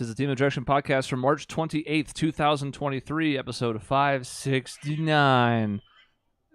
is the Team Objection Podcast from March 28th, 2023, episode 569.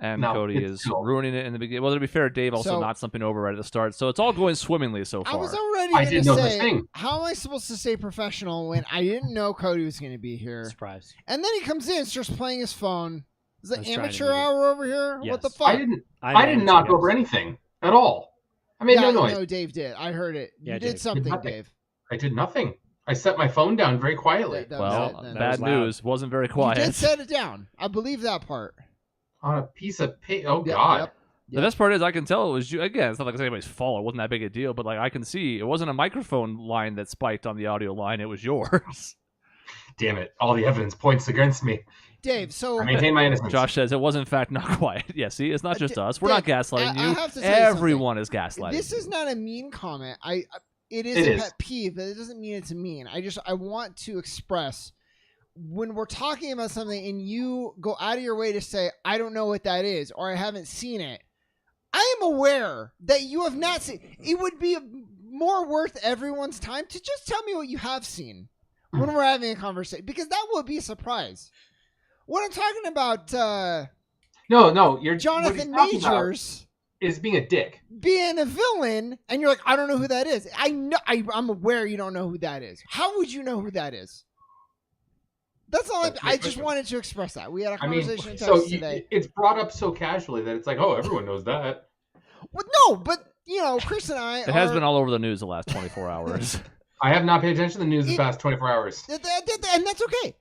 And no, Cody is ruining it in the beginning. Well, to be fair, Dave also knocked something over right at the start. So it's all going swimmingly so far. I was already going to say, how am I supposed to stay professional when I didn't know Cody was going to be here? Surprise. And then he comes in and starts playing his phone. Is it amateur hour over here? Yes. What the fuck? I didn't knock over anything at all. I made no noise. No, Dave did. I heard it. Yeah, you did something, Dave. I did nothing. I set my phone down very quietly. Bad news. Wasn't very quiet. You did set it down. I believe that part. On a piece of paper. Oh, God. Yep. The best part is I can tell it was you. Again, it's not like it's anybody's fault. It wasn't that big a deal. But like I can see it wasn't a microphone line that spiked on the audio line. It was yours. Damn it. All the evidence points against me. Dave, so... I maintain my innocence. Josh says it was in fact not quiet. Yeah, see? It's not just us. We're Dave, not gaslighting you. I have to say Everyone is gaslighting. This is not a mean comment. It is a pet peeve, but it doesn't mean it's mean. I want to express... When we're talking about something and you go out of your way to say, I don't know what that is, or I haven't seen it, I am aware that you have not seen. It would be more worth everyone's time to just tell me what you have seen when we're having a conversation, because that would be a surprise. What I'm talking about, no, you're Jonathan Majors is being a dick, being a villain, and you're like, I don't know who that is. I know, I'm aware you don't know who that is. How would you know who that is? That's all. I just wanted to express that. We had a conversation today. It's brought up so casually that it's like, oh, everyone knows that. Well, no, but Chris and I. It has been all over the news the last 24 hours. I have not paid attention to the news the past 24 hours, and that's okay.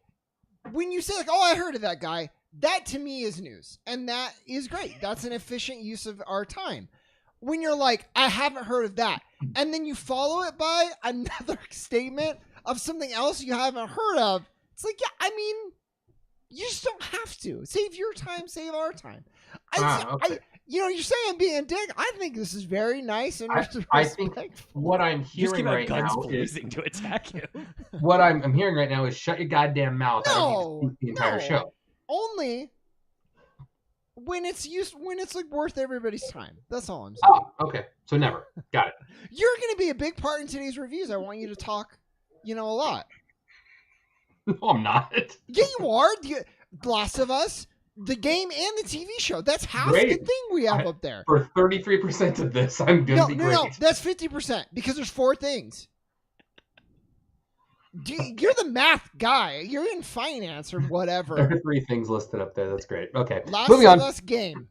When you say like, oh, I heard of that guy, that to me is news, and that is great. That's an efficient use of our time. When you're like, I haven't heard of that, and then you follow it by another statement of something else you haven't heard of. It's like, yeah, I mean, you just don't have to. Save your time, save our time. Okay. You're saying I'm being a dick. I think this is very nice and respectful. I think what I'm hearing right now is to attack you. What I'm hearing right now is shut your goddamn mouth. No, I don't need to speak the entire show. Only when it's like worth everybody's time. That's all I'm saying. Oh, okay. So never. Got it. You're going to be a big part in today's reviews. I want you to talk, a lot. No, I'm not. Yeah, you are. Last of Us, the game, and the TV show. That's half the thing we have up there. For 33% of this, I'm going to be great. No, that's 50% because there's 4 things. You're the math guy. You're in finance or whatever. There are 3 things listed up there. That's great. Okay, Last of Us game.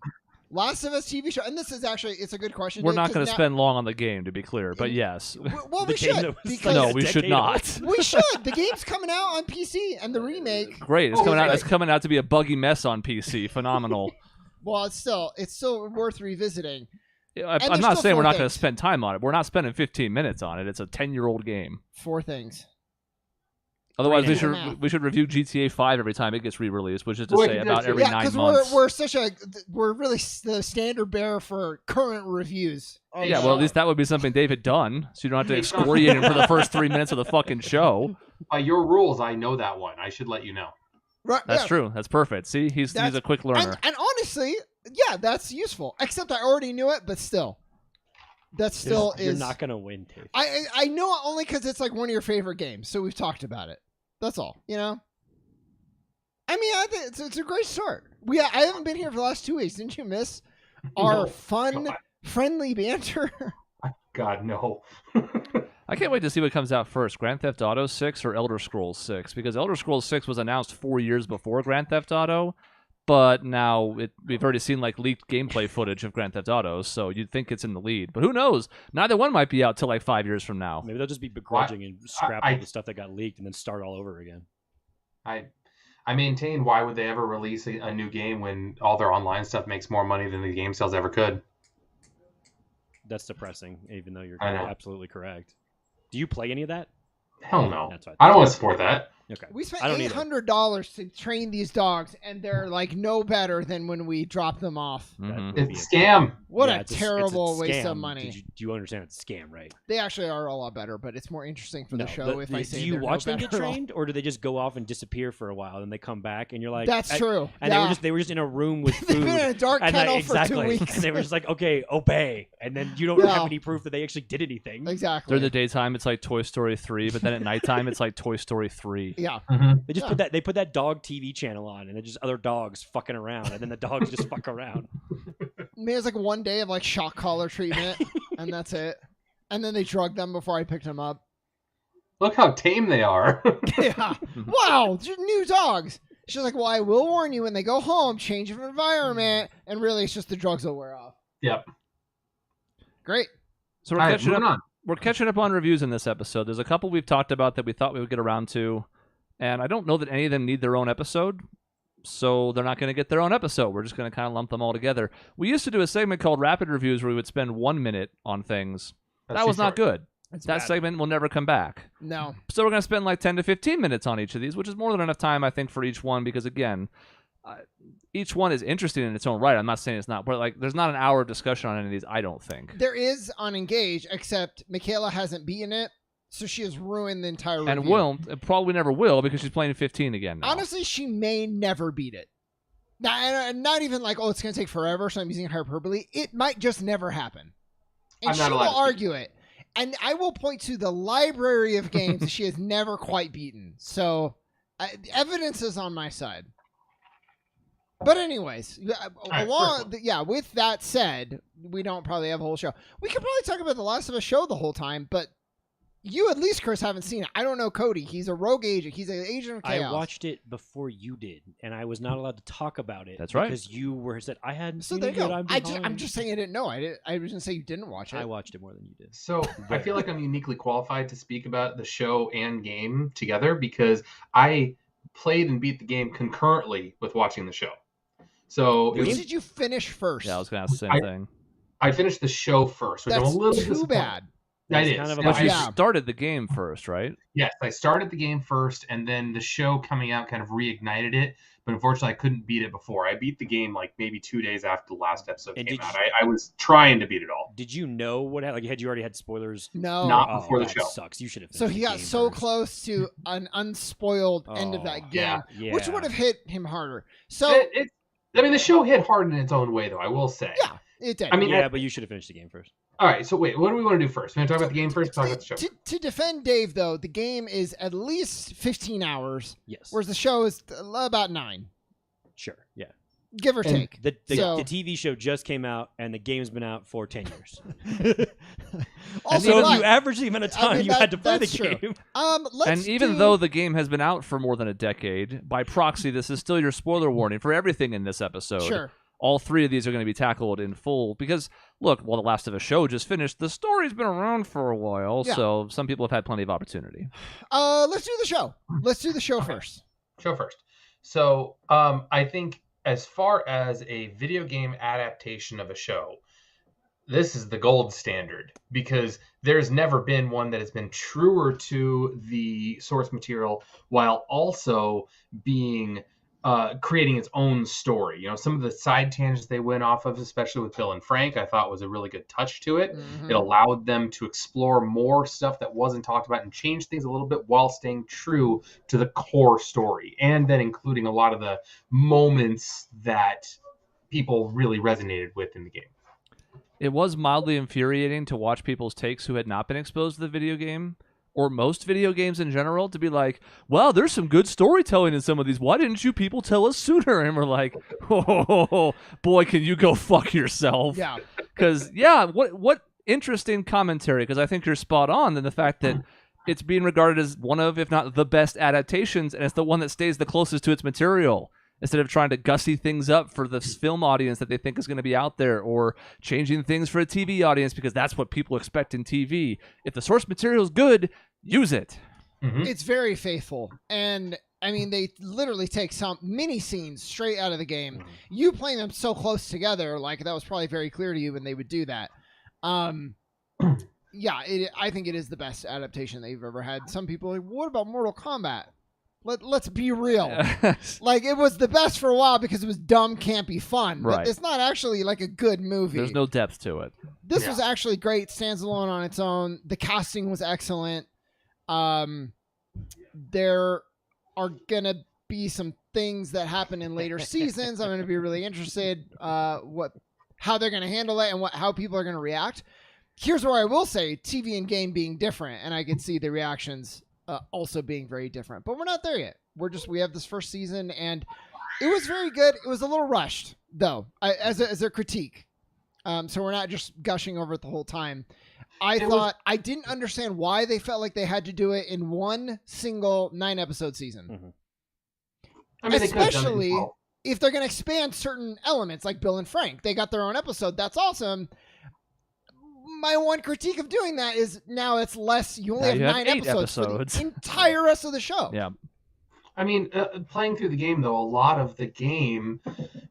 Last of Us TV show, and this is actually, it's a good question. We're not going to spend long on the game, to be clear, but yes. Well, we should. No, we should not. We should. The game's coming out on PC, and the remake. Great. It's coming out to be a buggy mess on PC. Phenomenal. Well, it's still worth revisiting. I'm not saying we're not going to spend time on it. We're not spending 15 minutes on it. It's a 10-year-old game. 4 things. Otherwise, we should review GTA 5 every time it gets re-released, which is to say about every 9 months. We're really the standard bearer for current reviews. Yeah, well, at least that would be something Dave had done, so you don't have to excoriate him for the first 3 minutes of the fucking show. By your rules, I know that one. I should let you know. Right, that's true. That's perfect. See, he's a quick learner. And honestly, yeah, that's useful. Except I already knew it, but still. You're not going to win, Dave. I know it only because it's like one of your favorite games, so we've talked about it. That's all, I mean, I think it's a great start. I haven't been here for the last 2 weeks. Didn't you miss our fun, friendly banter? God, no. I can't wait to see what comes out first, Grand Theft Auto 6 or Elder Scrolls 6, because Elder Scrolls 6 was announced 4 years before Grand Theft Auto, but now we've already seen like leaked gameplay footage of Grand Theft Auto, so you'd think it's in the lead. But who knows? Neither one might be out till like 5 years from now. Maybe they'll just be begrudging and scrap all the stuff that got leaked and then start all over again. I maintain, why would they ever release a new game when all their online stuff makes more money than the game sales ever could? That's depressing, even though you're absolutely correct. Do you play any of that? Hell no. I don't want to support that. Okay. We spent I don't $800 to train these dogs, and they're like no better than when we drop them off. Mm-hmm. It's a scam. What Yeah, a it's terrible scam. waste of money. Do you understand it's a scam, right? They actually are a lot better, but it's more interesting for the show if I say do you they're watch no them get better at all. trained, or do they just go off and disappear for a while and they come back and you're like, That's true. And they were just in a room with food. They've been in a dark and kennel exactly. for 2 weeks. And they were just like, okay, obey. And then you don't have any proof that they actually did anything. Exactly. During the daytime, it's like Toy Story 3, but then at nighttime, it's like Toy Story 3. Yeah. Mm-hmm. They just put that dog TV channel on, and they're just other dogs fucking around, and then the dogs just fuck around. Maybe it's like one day of like shock collar treatment, and that's it. And then they drug them before I picked them up. Look how tame they are. Yeah. Wow, they're new dogs. She's like, well, I will warn you when they go home, change of environment, and really it's just the drugs will wear off. Yep. Great. So we're catching up on reviews in this episode. There's a couple we've talked about that we thought we would get around to, and I don't know that any of them need their own episode, so they're not going to get their own episode. We're just going to kind of lump them all together. We used to do a segment called Rapid Reviews where we would spend 1 minute on things. That was not good. That segment will never come back. No. So we're going to spend like 10 to 15 minutes on each of these, which is more than enough time, I think, for each one, because, again, each one is interesting in its own right. I'm not saying it's not, but like, there's not an hour of discussion on any of these, I don't think. There is on Engage, except Michaela hasn't beaten it, so she has ruined the entire review. And probably never will, because she's playing 15 again now. Honestly, she may never beat it. Not even like, oh, it's going to take forever, so I'm using hyperbole. It might just never happen. And she will argue it. And I will point to the library of games that she has never quite beaten. So, evidence is on my side. But anyways, with that said, we don't probably have a whole show. We could probably talk about The Last of Us show the whole time, but you at least, Chris, haven't seen it. I don't know Cody. He's a rogue agent. He's an agent of chaos. I watched it before you did, and I was not allowed to talk about it. That's right. Because you said I hadn't seen there it you yet. go. I'm just saying I didn't know. I was going to say you didn't watch it. I watched it more than you did. So I feel like I'm uniquely qualified to speak about the show and game together because I played and beat the game concurrently with watching the show. So which did you finish first? Yeah, I was going to ask the same thing. I finished the show first, which I'm a little too bad. That is. But you started the game first, right? Yes, I started the game first, and then the show coming out kind of reignited it. But unfortunately, I couldn't beat it before. I beat the game like maybe 2 days after the last episode came out. I was trying to beat it all. Did you know what happened? Like, had you already had spoilers? No, not before the show. Sucks. You should have. So he got so close to an unspoiled end of that game, which would have hit him harder. So the show hit hard in its own way, though. I will say. Yeah, it did. But you should have finished the game first. All right, so wait, what do we want to do first? We want to talk about the game first, talk about the show. To defend Dave, though, the game is at least 15 hours. Yes. Whereas the show is about 9. Sure. Yeah. Give or take. The TV show just came out, and the game's been out for 10 years. Also, if you average the amount of time you had to play the game. And even though the game has been out for more than a decade, by proxy, this is still your spoiler warning for everything in this episode. Sure. All 3 of these are going to be tackled in full because, look, while The Last of Us show just finished, the story's been around for a while, so some people have had plenty of opportunity. Let's do the show. Let's do the show first. Show first. So I think as far as a video game adaptation of a show, this is the gold standard because there's never been one that has been truer to the source material while also being creating its own story. You know, some of the side tangents they went off of, especially with Bill and Frank, I thought was a really good touch to it. Mm-hmm. It allowed them to explore more stuff that wasn't talked about and change things a little bit while staying true to the core story. And then including a lot of the moments that people really resonated with in the game. It was mildly infuriating to watch people's takes who had not been exposed to the video game, or most video games in general, to be like, wow, there's some good storytelling in some of these. Why didn't you people tell us sooner? And we're like, oh, boy, can you go fuck yourself? Yeah. Because, what interesting commentary, because I think you're spot on in the fact that it's being regarded as one of, if not the best adaptations, and it's the one that stays the closest to its material. Instead of trying to gussy things up for the film audience that they think is going to be out there, or changing things for a TV audience because that's what people expect in TV. If the source material is good, use it. Mm-hmm. It's very faithful. And, I mean, they literally take some mini scenes straight out of the game. Mm-hmm. You playing them so close together, like, that was probably very clear to you when they would do that. I think it is the best adaptation they've ever had. Some people are like, what about Mortal Kombat? Let's be real. Like, it was the best for a while because it was dumb, campy fun. Right. But it's not actually like a good movie. There's no depth to it. This was actually great. Stands alone on its own. The casting was excellent. There are gonna be some things that happen in later seasons. I'm gonna be really interested how they're gonna handle it and how people are gonna react. Here's where I will say TV and game being different, and I can see the reactions also being very different. But we're not there yet. We have this first season, and it was very good. It was a little rushed, though, as a critique. So we're not just gushing over it the whole time. I didn't understand why they felt like they had to do it in one single 9-episode season. Mm-hmm. I mean, especially if they're going to expand certain elements, like Bill and Frank. They got their own episode. That's awesome. My one critique of doing that is now it's less. You only have 9 episodes for the entire rest of the show. Yeah. I mean, playing through the game, though, a lot of the game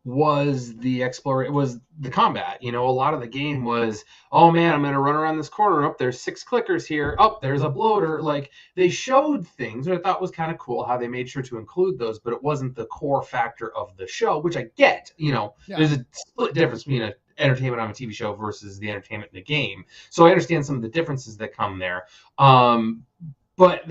was it was the combat. You know, a lot of the game was, oh man, I'm going to run around this corner. Oh, there's 6 clickers here. Oh, there's a bloater. Like, they showed things, which I thought was kind of cool how they made sure to include those, but it wasn't the core factor of the show, which I get. You know, There's a split difference between an entertainment on a TV show versus the entertainment in the game. So I understand some of the differences that come there. But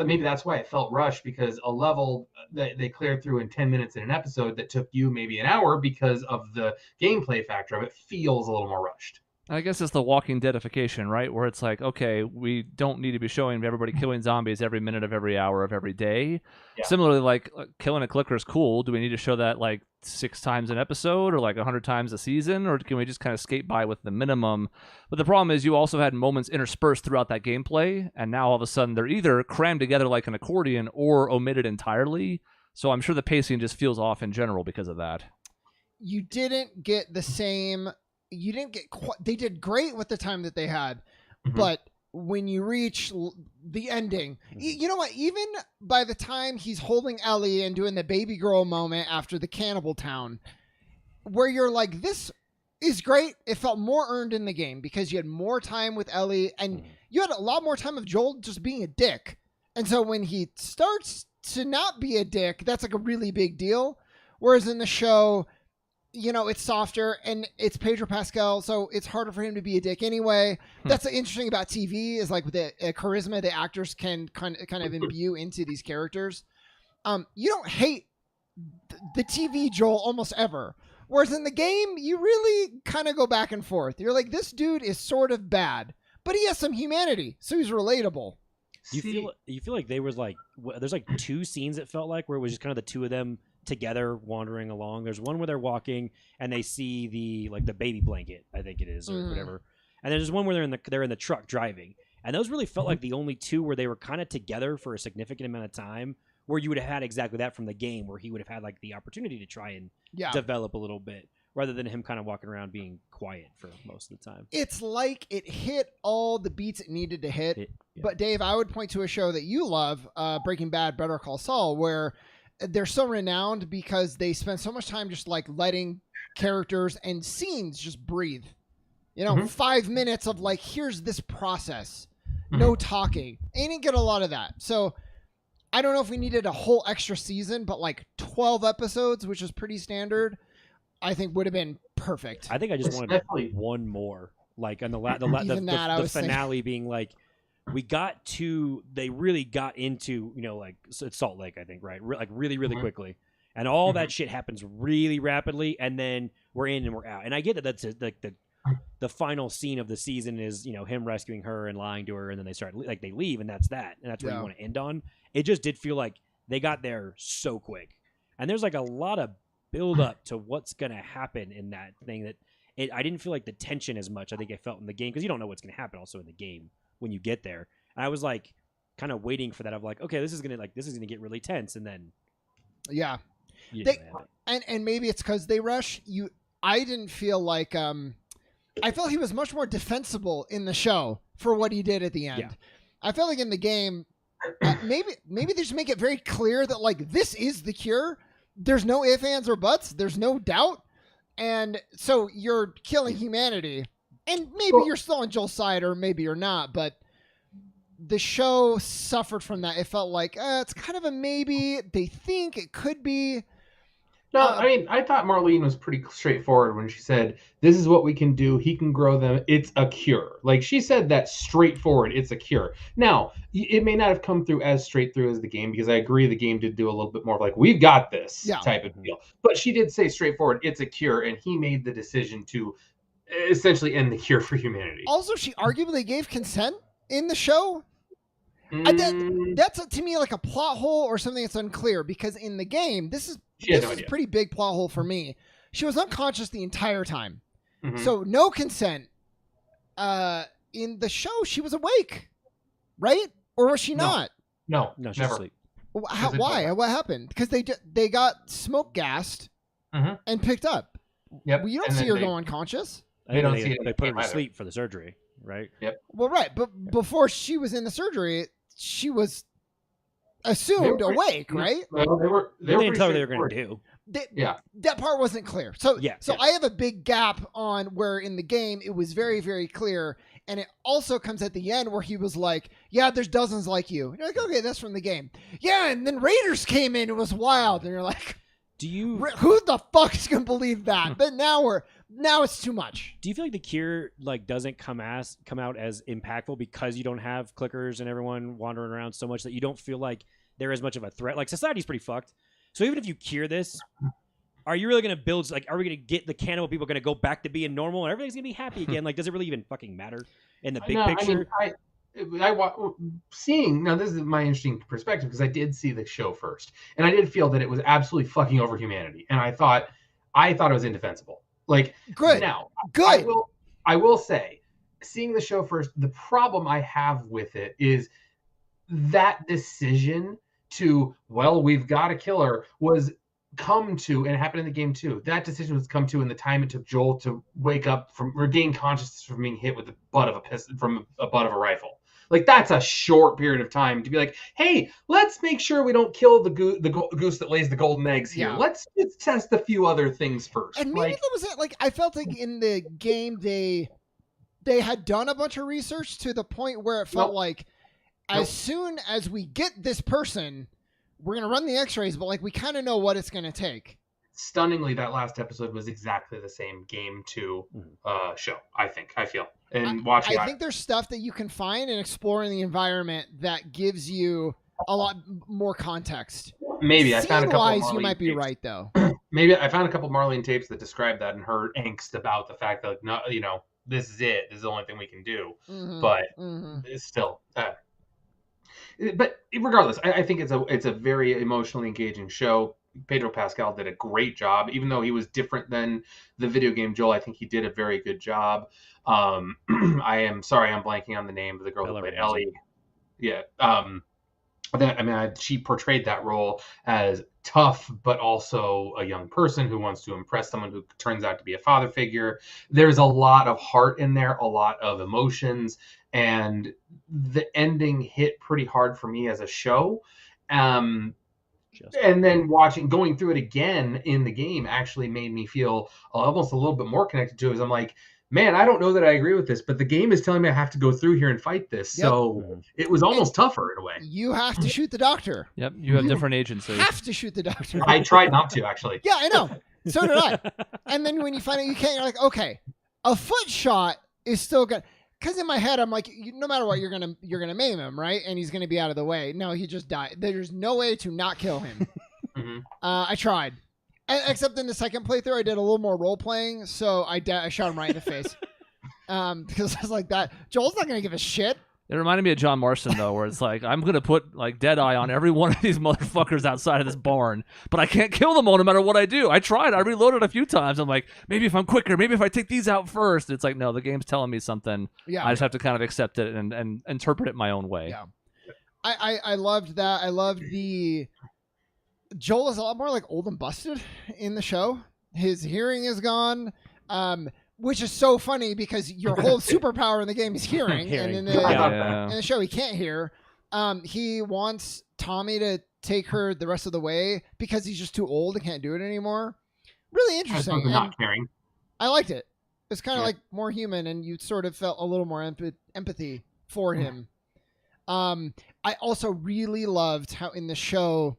maybe that's why it felt rushed, because a level that they cleared through in 10 minutes in an episode that took you maybe an hour because of the gameplay factor of it feels a little more rushed. I guess it's the Walking Deadification, right? Where it's like, okay, we don't need to be showing everybody killing zombies every minute of every hour of every day. Yeah. Similarly, like killing a clicker is cool. Do we need to show that like 6 times an episode or like 100 times a season? Or can we just kind of skate by with the minimum? But the problem is you also had moments interspersed throughout that gameplay. And now all of a sudden they're either crammed together like an accordion or omitted entirely. So I'm sure the pacing just feels off in general because of that. You didn't get the same... they did great with the time that they had, but when you reach the ending, you know what, even by the time he's holding Ellie and doing the baby girl moment after the cannibal town, where you're like, this is great, it felt more earned in the game because you had more time with Ellie and you had a lot more time of Joel just being a dick. And so when he starts to not be a dick, that's like a really big deal. Whereas in the show, you know, it's softer and it's Pedro Pascal, so it's harder for him to be a dick anyway. That's the interesting about TV is like with the charisma the actors can kind of imbue into these characters. You don't hate the TV Joel almost ever. Whereas in the game, you really kind of go back and forth. You're like, this dude is sort of bad, but he has some humanity, so he's relatable. You feel like they was like, there's like 2 scenes it felt like where it was just kind of the 2 of them together wandering along. There's one where they're walking and they see the baby blanket, I think it is, or whatever. And there's one where they're in the truck driving. And those really felt like the only 2 where they were kind of together for a significant amount of time, where you would have had exactly that from the game, where he would have had like the opportunity to try and develop a little bit, rather than him kind of walking around being quiet for most of the time. It's like it hit all the beats it needed to hit. But Dave, I would point to a show that you love, Breaking Bad, Better Call Saul, where they're so renowned because they spend so much time just like letting characters and scenes just breathe. You know, 5 minutes of like, here's this process, no talking. And you didn't get a lot of that. So I don't know if we needed a whole extra season, but like 12 episodes, which is pretty standard, I think would have been perfect. I think I just wanted one more, like on the finale being like, they really got into, you know, like it's Salt Lake, I think, right? Like really, really quickly. And all that shit happens really rapidly. And then we're in and we're out. And I get that that's like the final scene of the season is, you know, him rescuing her and lying to her. And then they leave and that's that. And that's where you want to end on. It just did feel like they got there so quick. And there's like a lot of build up to what's going to happen in that thing that I didn't feel like the tension as much I think I felt in the game, because you don't know what's going to happen also in the game when you get there. And I was like kind of waiting for that of like, okay, this is gonna get really tense, and then and maybe it's because they rush you. I didn't feel like I felt he was much more defensible in the show for what he did at the end. I felt like in the game maybe they just make it very clear that like this is the cure. There's no ifs, ands, or buts. There's no doubt. And so you're killing humanity. And maybe you're still on Joel's side, or maybe you're not, but the show suffered from that. It felt like it's kind of a maybe. They think it could be. No, I mean, I thought Marlene was pretty straightforward when she said, "This is what we can do. He can grow them. It's a cure." Like, she said that straightforward. It's a cure. Now, it may not have come through as straight through as the game, because I agree the game did do a little bit more of like, "We've got this" type of deal. But she did say straightforward, "It's a cure," and he made the decision to essentially end the cure for humanity. Also, she arguably gave consent in the show. That's to me like a plot hole or something that's unclear, because in the game, this is a pretty big plot hole for me. She was unconscious the entire time. So no consent. In the show, she was awake, right? Or was she not? No, she's never. asleep. Why? What happened? Because they got smoke gassed and picked up. Yep. Well, you don't see her go unconscious. They put her to sleep for the surgery, right? Yep. Well, right, but before she was in the surgery, she was assumed awake, right? Well, they didn't tell her they were going to do. That part wasn't clear. So yeah. I have a big gap on where in the game it was very, very clear, and it also comes at the end where he was like, "Yeah, there's dozens like you." And you're like, "Okay, that's from the game." Yeah, and then Raiders came in. It was wild, and you're like, who the fuck is gonna believe that? But now it's too much. Do you feel like the cure doesn't come out as impactful because you don't have clickers and everyone wandering around so much that you don't feel like they're as much of a threat? Like, society's pretty fucked. So even if you cure this, are you really going to build, are we going to get the cannibal people going to go back to being normal and everything's going to be happy again? Like, does it really even fucking matter in the big picture? I mean, seeing, now this is my interesting perspective, because I did see the show first, and I did feel that it was absolutely fucking over humanity, and I thought it was indefensible. Like, good. Now, good. I will say, seeing the show first, the problem I have with it is that decision to, well, we've got to kill her, was come to, and it happened in the game too. That decision was come to in the time it took Joel to wake up from regain consciousness from being hit with the butt of a pistol from a butt of a rifle. Like, that's a short period of time to be like, hey, let's make sure we don't kill the goose that lays the golden eggs here. Let's test a few other things first. And maybe that was it. Like, I felt like in the game they had done a bunch of research to the point where it felt like as soon as we get this person, we're going to run the x-rays, but like we kind of know what it's going to take. Stunningly, that last episode was exactly the same game to show, I feel. And watching I think there's stuff that you can find and explore in the environment that gives you a lot more context. Maybe I found a couple of Marlene you might be tapes. right though. Maybe I found a couple of Marlene tapes that describe that and her angst about the fact that, like, no, this is it. This is the only thing we can do. But it's still but regardless, I think it's a very emotionally engaging show. Pedro Pascal did a great job, even though he was different than the video game Joel. I think he did a very good job. I am sorry, I'm blanking on the name of the girl who played Ellie. Yeah. She portrayed that role as tough, but also a young person who wants to impress someone who turns out to be a father figure. There's a lot of heart in there, a lot of emotions, and the ending hit pretty hard for me as a show. And then going through it again in the game actually made me feel almost a little bit more connected to it. As I'm like, man, I don't know that I agree with this, but the game is telling me I have to go through here and fight this. Yep. So it was almost tougher in a way. You have to shoot the doctor. Yep, you have different agency. Have to shoot the doctor. I tried not to, actually. Yeah, I know. So did I. And then when you find out you can't, you're like, okay, a foot shot is still good. Because in my head, I'm like, no matter what, you're gonna maim him, right? And he's gonna be out of the way. No, he just died. There's no way to not kill him. I tried, except in the second playthrough, I did a little more role playing, so I shot him right in the face. Because I was like, that Joel's not gonna give a shit. It reminded me of John Marston, though, where it's like, I'm going to put like Deadeye on every one of these motherfuckers outside of this barn, but I can't kill them all no matter what I do. I tried. I reloaded a few times. I'm like, maybe if I'm quicker, maybe if I take these out first. It's like, no, the game's telling me something. Yeah. I just have to kind of accept it and interpret it my own way. Yeah. I loved that. I loved the... Joel is a lot more like old and busted in the show. His hearing is gone. Which is so funny because your whole superpower in the game is hearing. And in the show, he can't hear. He wants Tommy to take her the rest of the way because he's just too old and can't do it anymore. Really interesting. Not caring. I liked it. It's kind of like more human, and you sort of felt a little more empathy for him. I also really loved how in the show,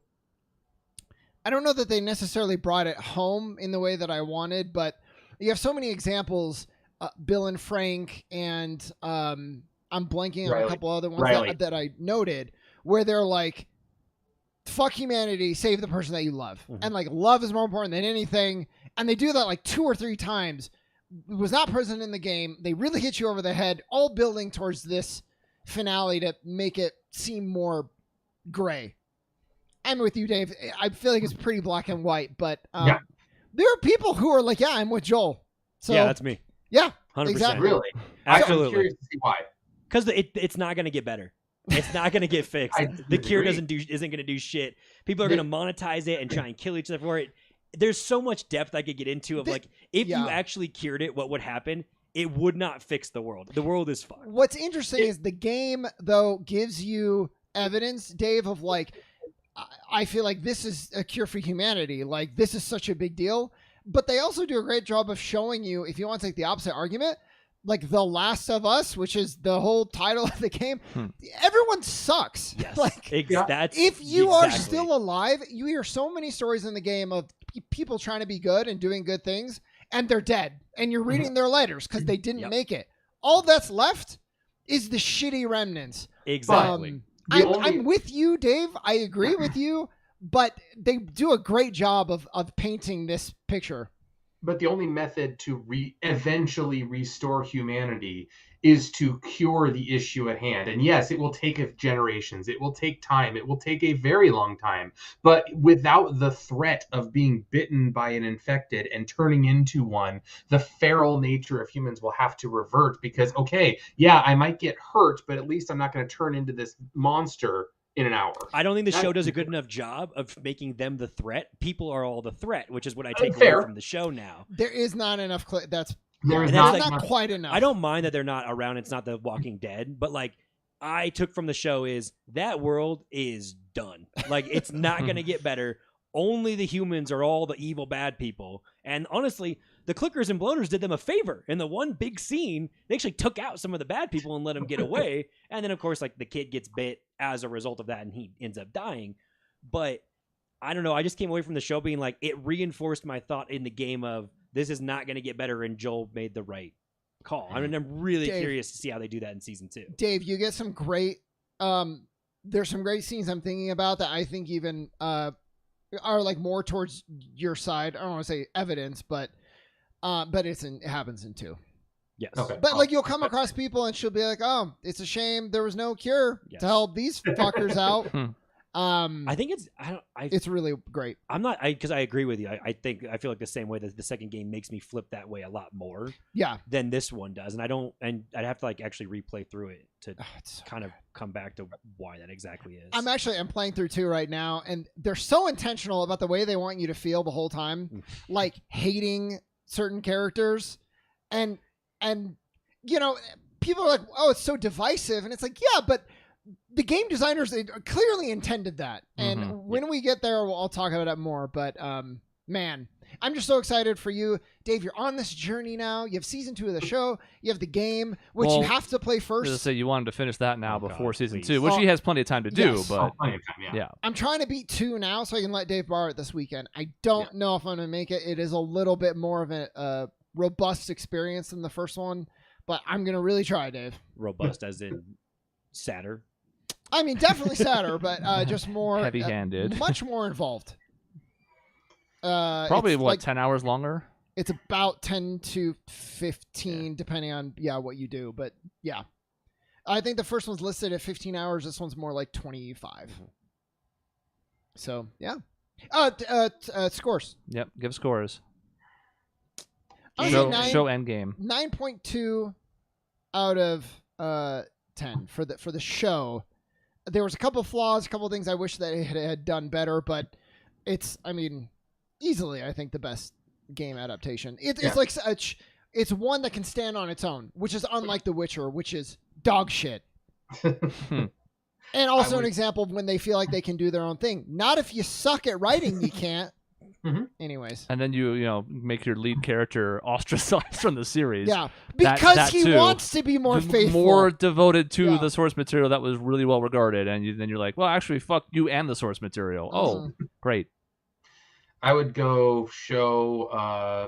I don't know that they necessarily brought it home in the way that I wanted, but you have so many examples, Bill and Frank, and I'm blanking on a couple other ones that I noted, where they're like, fuck humanity, save the person that you love. Mm-hmm. And like, love is more important than anything. And they do that like 2 or 3 times. It was not present in the game. They really hit you over the head, all building towards this finale to make it seem more gray. I'm with you, Dave. I feel like it's pretty black and white, but there are people who are like, yeah, I'm with Joel. So yeah, that's me. Yeah, 100%. Exactly. Really? Absolutely. I'm curious to see why. Because it's not going to get better. It's not going to get fixed. The cure isn't going to do shit. People are going to monetize it and try and kill each other for it. There's so much depth I could get into of like, if you actually cured it, what would happen? It would not fix the world. The world is fucked. What's interesting is the game, though, gives you evidence, Dave, of like, I feel like this is a cure for humanity. Like, this is such a big deal. But they also do a great job of showing you, if you want to take the opposite argument, like The Last of Us, which is the whole title of the game, everyone sucks. Yes. Like, if you are still alive, you hear so many stories in the game of people trying to be good and doing good things, and they're dead. And you're reading their letters because they didn't make it. All that's left is the shitty remnants. Exactly. I'm with you, Dave. I agree with you, but they do a great job of painting this picture. But the only method to eventually restore humanity is to cure the issue at hand. And yes, it will take generations. It will take time. It will take a very long time. But without the threat of being bitten by an infected and turning into one, the feral nature of humans will have to revert because, okay, yeah, I might get hurt, but at least I'm not going to turn into this monster in an hour. I don't think the show does a good enough job of making them the threat. People are all the threat, which is what I take away from the show now. There is not enough. That's not quite enough. I don't mind that they're not around. It's not The Walking Dead, but like I took from the show is that world is done. Like it's not going to get better. Only the humans are all the evil bad people. And honestly, the clickers and bloaters did them a favor. In the one big scene, they actually took out some of the bad people and let them get away. And then, of course, like the kid gets bit as a result of that and he ends up dying. But I don't know. I just came away from the show being like, it reinforced my thought in the game of this is not going to get better. And Joel made the right call. I mean, I'm really curious to see how they do that in season 2. Dave, you get some great, there's some great scenes I'm thinking about that I think even, are like more towards your side. I don't want to say evidence, but it happens in 2. Yes. Okay. But like you'll come across people and she'll be like, "Oh, it's a shame there was no cure to help these fuckers out." I think it's really great. I'm not because I agree with you. I feel like the same way that the second game makes me flip that way a lot more. Yeah. Than this one does, and I'd have to like actually replay through it to kind of come back to why that exactly is. I'm playing through 2 right now, and they're so intentional about the way they want you to feel the whole time, like hating certain characters, and you know, people are like, "Oh, it's so divisive," and it's like, yeah, but the game designers, they clearly intended that. And when we get there, I'll talk about it more. But man, I'm just so excited for you, Dave. You're on this journey now. You have season 2 of the show. You have the game, which you have to play first. I say you wanted to finish that now before season 2, which he has plenty of time to do. But plenty of time, yeah. I'm trying to beat 2 now, so I can let Dave borrow it this weekend. I don't know if I'm gonna make it. It is a little bit more of a robust experience than the first one, but I'm gonna really try, Dave. Robust as in sadder. I mean, definitely sadder, but just more heavy-handed, much more involved. Probably what, 10 hours longer? It's about 10 to 15, depending on what you do. But yeah, I think the first one's listed at 15 hours. This one's more like 25. So yeah. Scores. Yep. Give scores. Show end game. 9.2 out of 10 for the show. There was a couple flaws, a couple things I wish that it had done better, but it's, I mean, easily, I think, the best game adaptation. It's like it's one that can stand on its own, which is unlike The Witcher, which is dog shit. And also an example of when they feel like they can do their own thing. Not if you suck at writing, you can't. Anyways. And then you make your lead character ostracized from the series. Yeah, because he wants to be more faithful. More devoted to the source material that was really well regarded. And then you're like, well, actually, fuck you and the source material. Oh, great. I would go show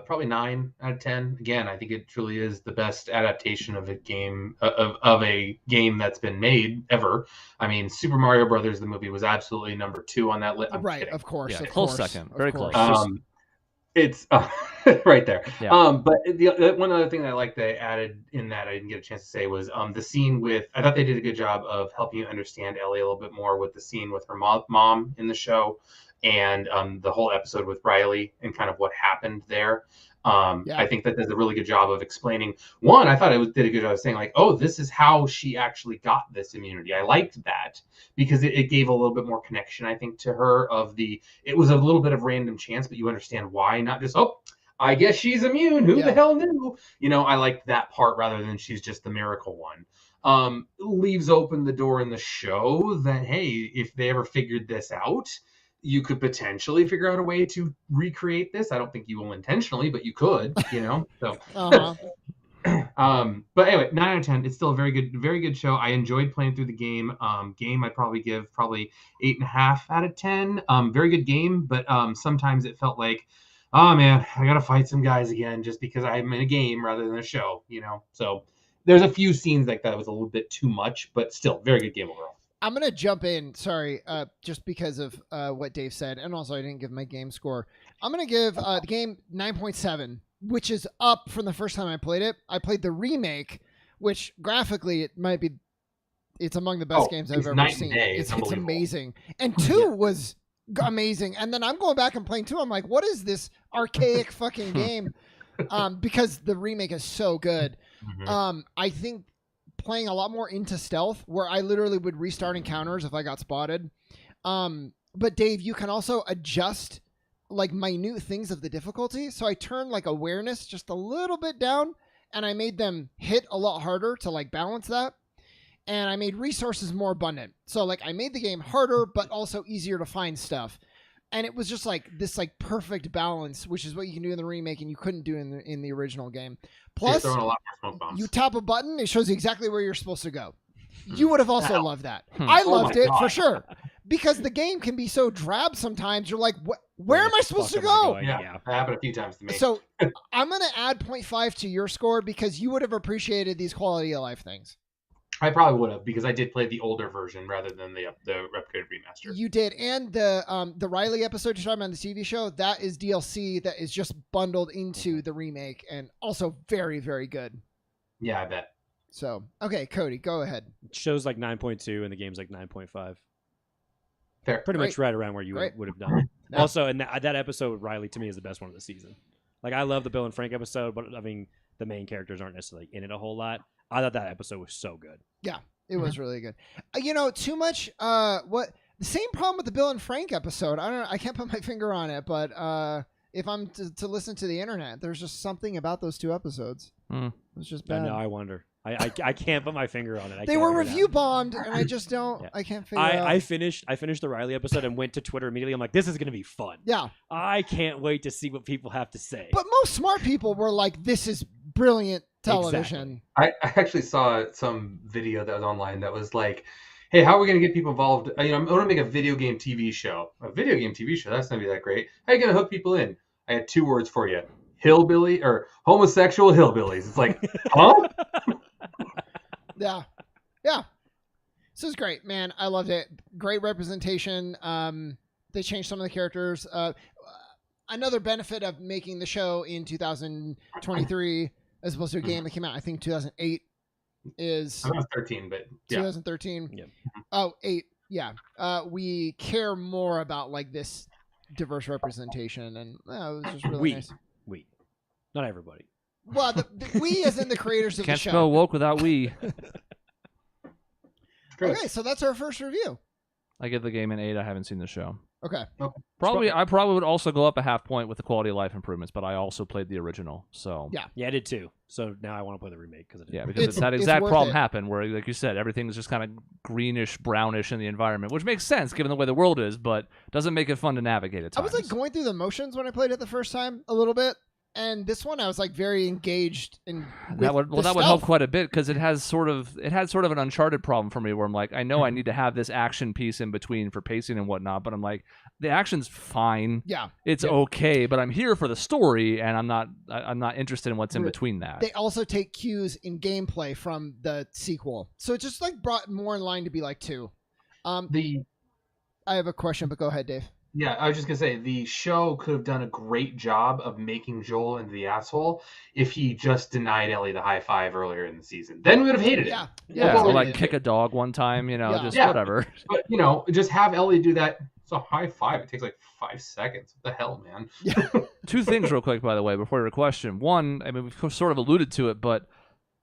probably 9 out of 10. Again, I think it truly is the best adaptation of a game of a game that's been made ever. I mean, Super Mario Brothers, the movie, was absolutely number 2 on that list. Right, kidding. of course. Yeah, close second, very close. It's right there. Yeah. But the one other thing that I like that I added in that I didn't get a chance to say was the scene with. I thought they did a good job of helping you understand Ellie a little bit more with the scene with her mom in the show. And the whole episode with Riley and kind of what happened there. I think that does a really good job of explaining. One, I thought did a good job of saying like, oh, this is how she actually got this immunity. I liked that because it gave a little bit more connection, I think, to her it was a little bit of random chance, but you understand why, not just, oh, I guess she's immune. Who the hell knew? I liked that part rather than she's just the miracle one. Leaves open the door in the show that, hey, if they ever figured this out, you could potentially figure out a way to recreate this. I don't think you will intentionally, but you could, So, but anyway, 9 out of 10. It's still a very good show. I enjoyed playing through the game. I'd probably give 8.5 out of 10. Very good game, but sometimes it felt like, oh man, I gotta fight some guys again just because I'm in a game rather than a show. So there's a few scenes like that was a little bit too much, but still very good game overall. I'm going to jump in, sorry, just because of what Dave said, and also I didn't give my game score. I'm going to give the game 9.7, which is up from the first time I played it. I played the remake, which graphically it's among the best games I've ever seen. It's amazing. And 2 was amazing. And then I'm going back and playing 2. I'm like, what is this archaic fucking game? Because the remake is so good. I think playing a lot more into stealth where I literally would restart encounters if I got spotted. But Dave, you can also adjust like minute things of the difficulty. So I turned like awareness just a little bit down and I made them hit a lot harder to like balance that. And I made resources more abundant. So like I made the game harder, but also easier to find stuff. And it was just like this like perfect balance, which is what you can do in the remake and you couldn't do in the original game. Plus, a lot more smoke bombs. You tap a button, it shows you exactly where you're supposed to go. You would have also loved that. I loved it for sure. Because the game can be so drab sometimes. You're like, where am I supposed to go? Yeah, that happened a few times to me. So I'm going to add 0.5 to your score because you would have appreciated these quality of life things. I probably would have because I did play the older version rather than the replicated remaster. You did, and the Riley episode you're talking about on the TV show, that is DLC that is just bundled into the remake and also very, very good. Yeah, I bet. So, okay, Cody, go ahead. It shows like 9.2 and the game's like 9.5 Fair. Pretty much right around where you would have done. Yeah. Also, and that episode with Riley to me is the best one of the season. Like I love the Bill and Frank episode, but I mean the main characters aren't necessarily in it a whole lot. I thought that episode was so good. Yeah, it was really good. Too much. The same problem with the Bill and Frank episode. I don't know. I can't put my finger on it, but if I'm to listen to the internet, there's just something about those 2 episodes. It was just bad. I know. I wonder. I can't put my finger on it. They were review bombed, and I just don't. Yeah. I can't figure out. I finished the Riley episode and went to Twitter immediately. I'm like, this is gonna be fun. Yeah. I can't wait to see what people have to say. But most smart people were like, "This is brilliant television." Exactly. I actually saw some video that was online that was like, "Hey, how are we gonna get people involved? I'm gonna make a video game TV show. A video game TV show? That's not be that great. How are you gonna hook people in?" I had 2 words for you: hillbilly or homosexual hillbillies. It's like, huh? Yeah. This is great, man. I loved it. Great representation. They changed some of the characters. Another benefit of making the show in 2023 as opposed to a game that came out, I think 2008 is. I was 13, but yeah. 2013. Yeah. Oh, 8. Yeah. We care more about like this diverse representation, and it was just really nice. We, not everybody. Well, we as in the creators of Can't the show. spell woke without we. Okay, so that's our first review. I give the game an 8. I haven't seen the show. Okay. I probably would also go up a half point with the quality of life improvements, but I also played the original, so yeah, I did too. So now I want to play the remake because because that exact problem happened where, like you said, everything's just kind of greenish, brownish in the environment, which makes sense given the way the world is, but doesn't make it fun to navigate at times. I was like going through the motions when I played it the first time a little bit. And this one, I was like very engaged in. That would help quite a bit because it had sort of an Uncharted problem for me where I'm like, I know I need to have this action piece in between for pacing and whatnot, but I'm like, the action's fine. Yeah, it's okay, but I'm here for the story, and I'm not interested in what's in between that. They also take cues in gameplay from the sequel, so it just like brought more in line to be like 2. I have a question, but go ahead, Dave. Yeah, I was just going to say, the show could have done a great job of making Joel into the asshole if he just denied Ellie the high five earlier in the season. Then we would have hated it. Yeah, or like kick a dog one time, just whatever. But, just have Ellie do that. It's a high five. It takes like 5 seconds. What the hell, man? Yeah. 2 things real quick, by the way, before your question. One, I mean, we've sort of alluded to it, but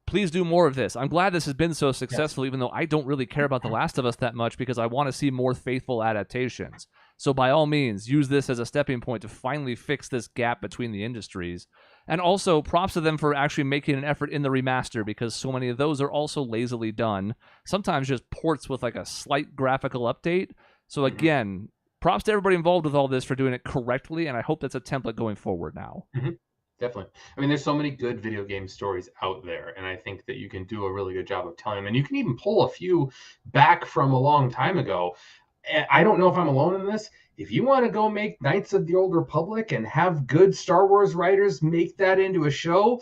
please do more of this. I'm glad this has been so successful, even though I don't really care about The Last of Us that much because I want to see more faithful adaptations. So by all means, use this as a stepping point to finally fix this gap between the industries. And also, props to them for actually making an effort in the remaster because so many of those are also lazily done. Sometimes just ports with like a slight graphical update. So again, props to everybody involved with all this for doing it correctly, and I hope that's a template going forward now. Mm-hmm. Definitely. I mean, there's so many good video game stories out there, and I think that you can do a really good job of telling them. And you can even pull a few back from a long time ago. I don't know if I'm alone in this. If you want to go make Knights of the Old Republic and have good Star Wars writers make that into a show,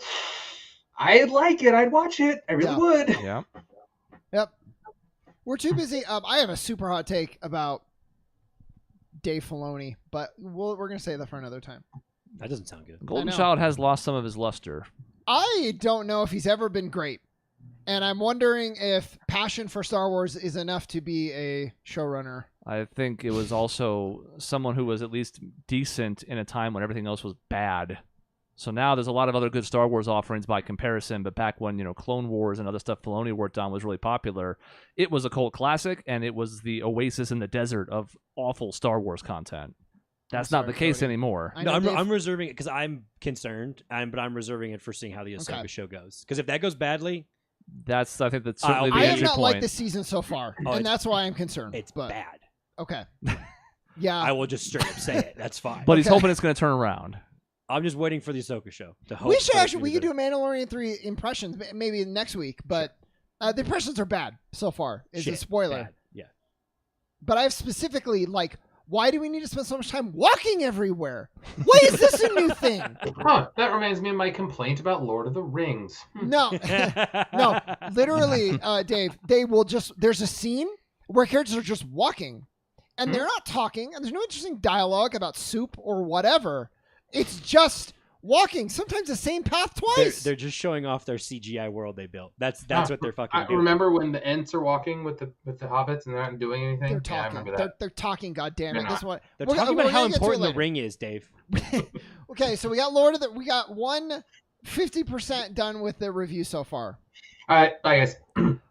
I'd like it. I'd watch it. I really would. Yeah. Yep. We're too busy. I have a super hot take about Dave Filoni, but we're going to save that for another time. That doesn't sound good. Golden Child has lost some of his luster. I don't know if he's ever been great. And I'm wondering if passion for Star Wars is enough to be a showrunner. I think it was also someone who was at least decent in a time when everything else was bad. So now there's a lot of other good Star Wars offerings by comparison, but back when, Clone Wars and other stuff Filoni worked on was really popular, it was a cult classic, and it was the oasis in the desert of awful Star Wars content. That's not the case anymore. No, I'm reserving it because I'm concerned, but I'm reserving it for seeing how the Ahsoka show goes. Because if that goes badly... I think that's certainly the entry point. I have not point. liked this season so far, and that's why I'm concerned. It's bad. Okay. Yeah. I will just straight up say it. That's fine. But he's hoping it's going to turn around. I'm just waiting for the Ahsoka show. We could do a Mandalorian 3 impressions maybe next week, but the impressions are bad so far. It's a spoiler. Bad. Yeah. But I've specifically, why do we need to spend so much time walking everywhere? Why is this a new thing? That reminds me of my complaint about Lord of the Rings. No, no, literally, Dave, there's a scene where characters are just walking and they're not talking and there's no interesting dialogue about soup or whatever. It's just walking, sometimes the same path twice. They're just showing off their CGI world they built. That's what they're fucking doing. Remember when the Ents are walking with the hobbits and they're not doing anything? They're talking. Yeah, I remember that. They're talking, goddammit. They're talking about how important the ring is, Dave. Okay, so we got we got 50% done with the review so far. All right, bye guys.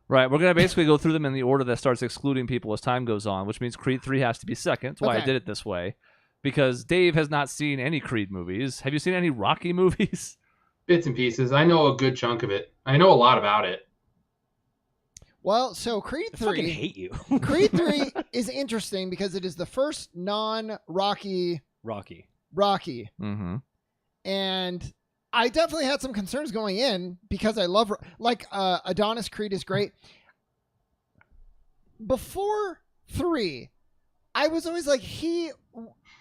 Right, we're going to basically go through them in the order that starts excluding people as time goes on, which means Creed 3 has to be second. That's why I did it this way. Because Dave has not seen any Creed movies. Have you seen any Rocky movies? Bits and pieces. I know a good chunk of it. I know a lot about it. Well, so Creed 3... I fucking hate you. Creed 3 is interesting because it is the first non-Rocky... Rocky. Mm-hmm. And I definitely had some concerns going in because I love... Adonis Creed is great. Before 3... I was always he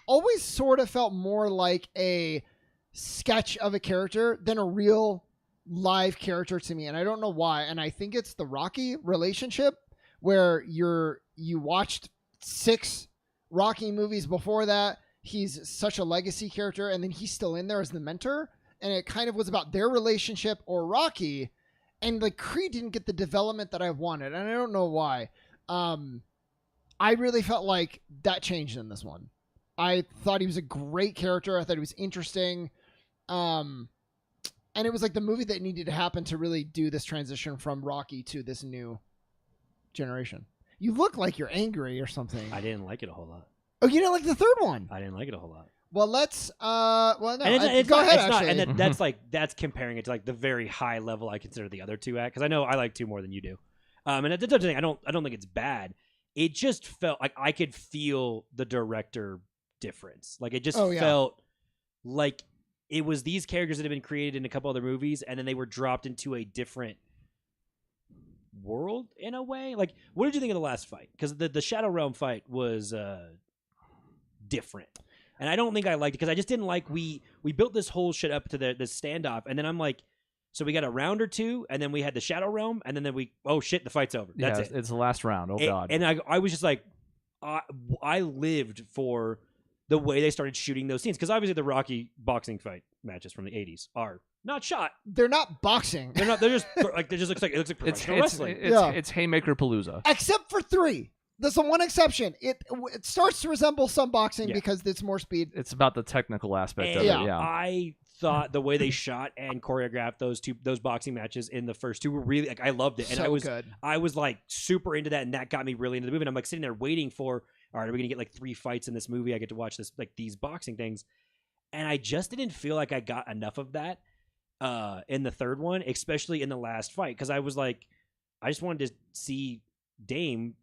always sort of felt more like a sketch of a character than a real live character to me. And I don't know why. And I think it's the Rocky relationship where you watched 6 Rocky movies before that. He's such a legacy character. And then he's still in there as the mentor. And it kind of was about their relationship or Rocky. And Creed didn't get the development that I wanted. And I don't know why. I really felt like that changed in this one. I thought he was a great character. I thought he was interesting. And it was the movie that needed to happen to really do this transition from Rocky to this new generation. You look like you're angry or something. I didn't like it a whole lot. Oh, you didn't like the third one? I didn't like it a whole lot. Well, let's. Well, no. Go ahead. Actually, and that's comparing it to like the very high level I consider the other two at, because I know I like 2 more than you do. And that's the thing. I don't think it's bad. It just felt like I could feel the director difference. Like it just felt like it was these characters that had been created in a couple other movies, and then they were dropped into a different world in a way. Like, what did you think of the last fight? Because the Shadow Realm fight was different. And I don't think I liked it because I just didn't like we built this whole shit up to the standoff, and then I'm like, so we got a round or two, and then we had the Shadow Realm, and then oh shit, the fight's over. That's it. It's the last round. Oh god. And I was just like, I lived for the way they started shooting those scenes, because obviously the Rocky boxing fight matches from the 80s are not shot. They're not boxing. They're not. They're just like it looks like professional wrestling. It's Haymaker Palooza. Except for 3. There's the one exception. It starts to resemble some boxing because it's more speed. It's about the technical aspect of it. Yeah, I thought the way they shot and choreographed those boxing matches in the first 2 were really like I loved it, and I was like super into that, and that got me really into the movie. And I'm like sitting there waiting for, all right, are we gonna get like 3 fights in this movie? I get to watch this like these boxing things, and I just didn't feel like I got enough of that in the third one, especially in the last fight, because I was like, I just wanted to see Dame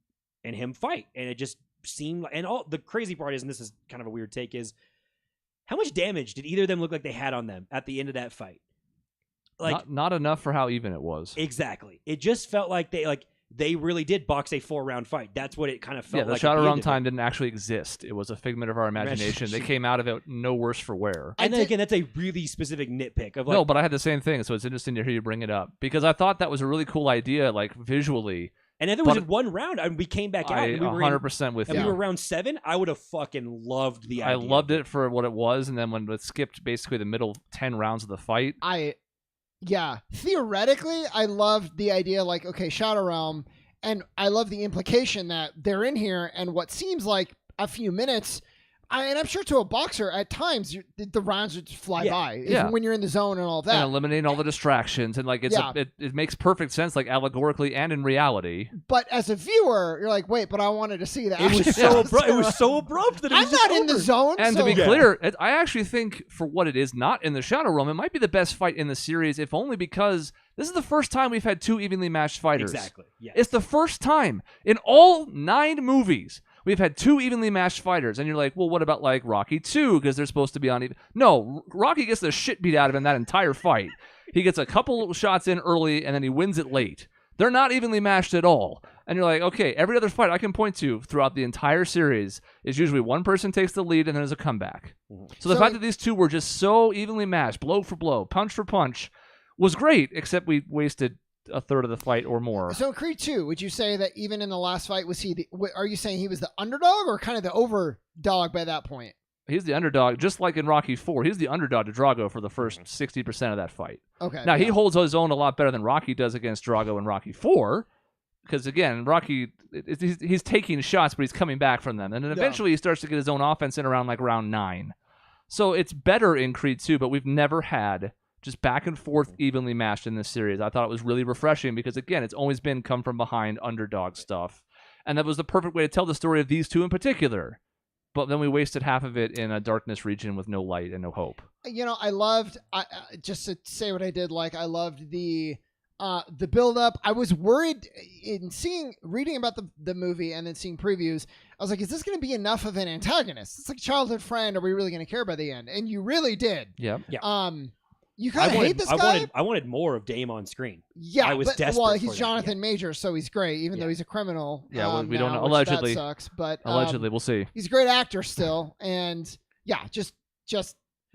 and him fight, and it just seemed like, and all the crazy part is, and this is kind of a weird take, is how much damage did either of them look like they had on them at the end of that fight? Like not enough for how even it was. Exactly. It just felt like they really did box a 4-round fight. That's what it kind of felt like. The Shadow Realm time didn't actually exist. It was a figment of our imagination. They came out of it no worse for wear. And then again, that's a really specific nitpick of like, no, but I had the same thing, so it's interesting to hear you bring it up, because I thought that was a really cool idea, like visually. And if it was in 1 round, and we came back out, and we were 100% with you. And we were round 7, I would have fucking loved the idea. I loved it for what it was, and then when it skipped basically the middle 10 rounds of the fight, theoretically, I loved the idea, like, okay, Shadow Realm, and I love the implication that they're in here, and what seems like a few minutes. And I'm sure to a boxer, at times, the rounds would just fly by even when you're in the zone and all that. And eliminating all the distractions. And like it makes perfect sense, like allegorically and in reality. But as a viewer, you're like, wait, but I wanted to see that. It was so abrupt. It was so abrupt that it was I'm not in the zone. And to be clear, I actually think for what it is, not in the Shadow Realm, it might be the best fight in the series, if only because this is the first time we've had 2 evenly matched fighters. Exactly. Yes. It's the first time in all 9 movies we've had 2 evenly matched fighters, and you're like, well, what about like Rocky 2? Because they're supposed to be on even. No, Rocky gets the shit beat out of him that entire fight. He gets a couple shots in early, and then he wins it late. They're not evenly matched at all. And you're like, okay, every other fight I can point to throughout the entire series is usually one person takes the lead, and then there's a comeback. Mm-hmm. So the fact that these 2 were just so evenly matched, blow for blow, punch for punch, was great, except we wasted a third of the fight or more. So Creed 2, would you say that even in the last fight, was he are you saying he was the underdog or kind of the overdog by that point? He's the underdog, just like in Rocky 4. He's the underdog to Drago for the first 60% of that fight. Okay. Now, he holds his own a lot better than Rocky does against Drago in Rocky 4, because, again, Rocky, he's taking shots, but he's coming back from them. And then eventually he starts to get his own offense in around like round 9. So it's better in Creed 2, but we've never had just back and forth evenly matched in this series. I thought it was really refreshing because, again, it's always been come from behind underdog stuff. And that was the perfect way to tell the story of these 2 in particular. But then we wasted half of it in a darkness region with no light and no hope. You know, I loved, just to say what I did like, I loved the build-up. I was worried in reading about the movie and then seeing previews. I was like, is this going to be enough of an antagonist? It's like a childhood friend. Are we really going to care by the end? And you really did. Yeah. You kind of hate this guy? I wanted more of Dame on screen. Yeah, I was desperate. Well, he's Jonathan Majors, so he's great, even though he's a criminal. Yeah, well, we don't know. Allegedly. That sucks, but allegedly, we'll see. He's a great actor still, and just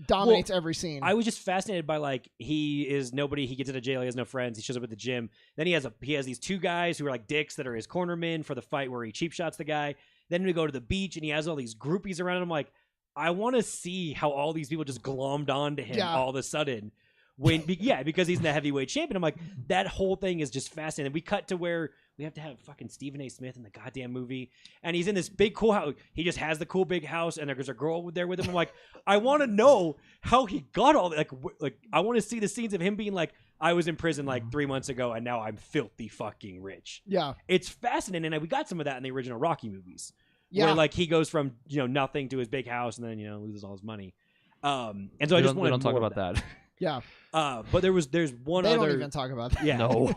dominates every scene. I was just fascinated by, like, he is nobody. He gets out of jail. He has no friends. He shows up at the gym. Then he has these 2 guys who are like dicks that are his cornermen for the fight where he cheap shots the guy. Then we go to the beach, and he has all these groupies around him. I'm like, I want to see how all these people just glommed onto him all of a sudden. Because he's the heavyweight champion. I'm like, that whole thing is just fascinating. We cut to where we have to have fucking Stephen A. Smith in the goddamn movie, and he's in this big cool house. He just has the cool big house, and there's a girl there with him. I'm like, I want to know how he got all that. Like I want to see the scenes of him being like, I was in prison like 3 months ago, and now I'm filthy fucking rich. Yeah, it's fascinating, and we got some of that in the original Rocky movies, where like he goes from nothing to his big house and then loses all his money. And so I just wanted we don't talk more about that. Yeah. But there's one they other. They don't even talk about that. Yeah. No.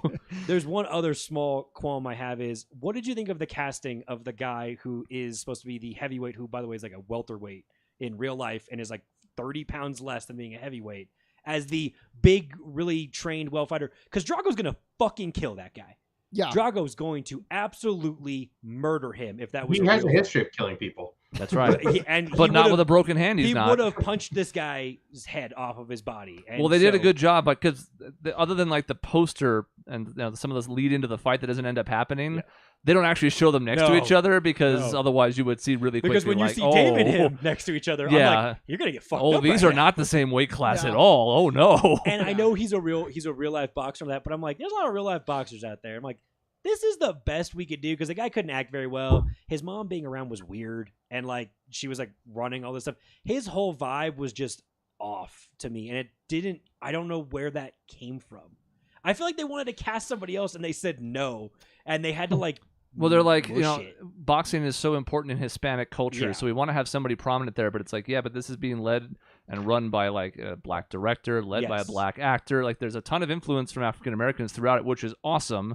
There's one other small qualm I have is, what did you think of the casting of the guy who is supposed to be the heavyweight, who by the way is like a welterweight in real life and is like 30 pounds less than being a heavyweight, as the big, really trained well fighter? Because Drago's gonna fucking kill that guy. Yeah. Drago's going to absolutely murder him if that was. He has a history of killing people. That's right. But not with a broken hand. He would have punched this guy's head off of his body. And well, they did a good job, because other than like the poster and some of those lead into the fight that doesn't end up happening, they don't actually show them next to each other, because otherwise you would see really quickly. Because when you see Dave and him next to each other, I'm like, you're gonna get fucked up. Oh, these are not the same weight class at all. Oh no. And I know he's a real life boxer from that, but I'm like, there's a lot of real life boxers out there. I'm like, this is the best we could do, because the guy couldn't act very well. His mom being around was weird, and like she was like running all this stuff. His whole vibe was just off to me, and I don't know where that came from. I feel like they wanted to cast somebody else, and they said no, and they had to like. Well, they're like, boxing is so important in Hispanic culture, so we want to have somebody prominent there. But it's like, but this is being led and run by like a black director, led by a black actor. Like, there's a ton of influence from African Americans throughout it, which is awesome.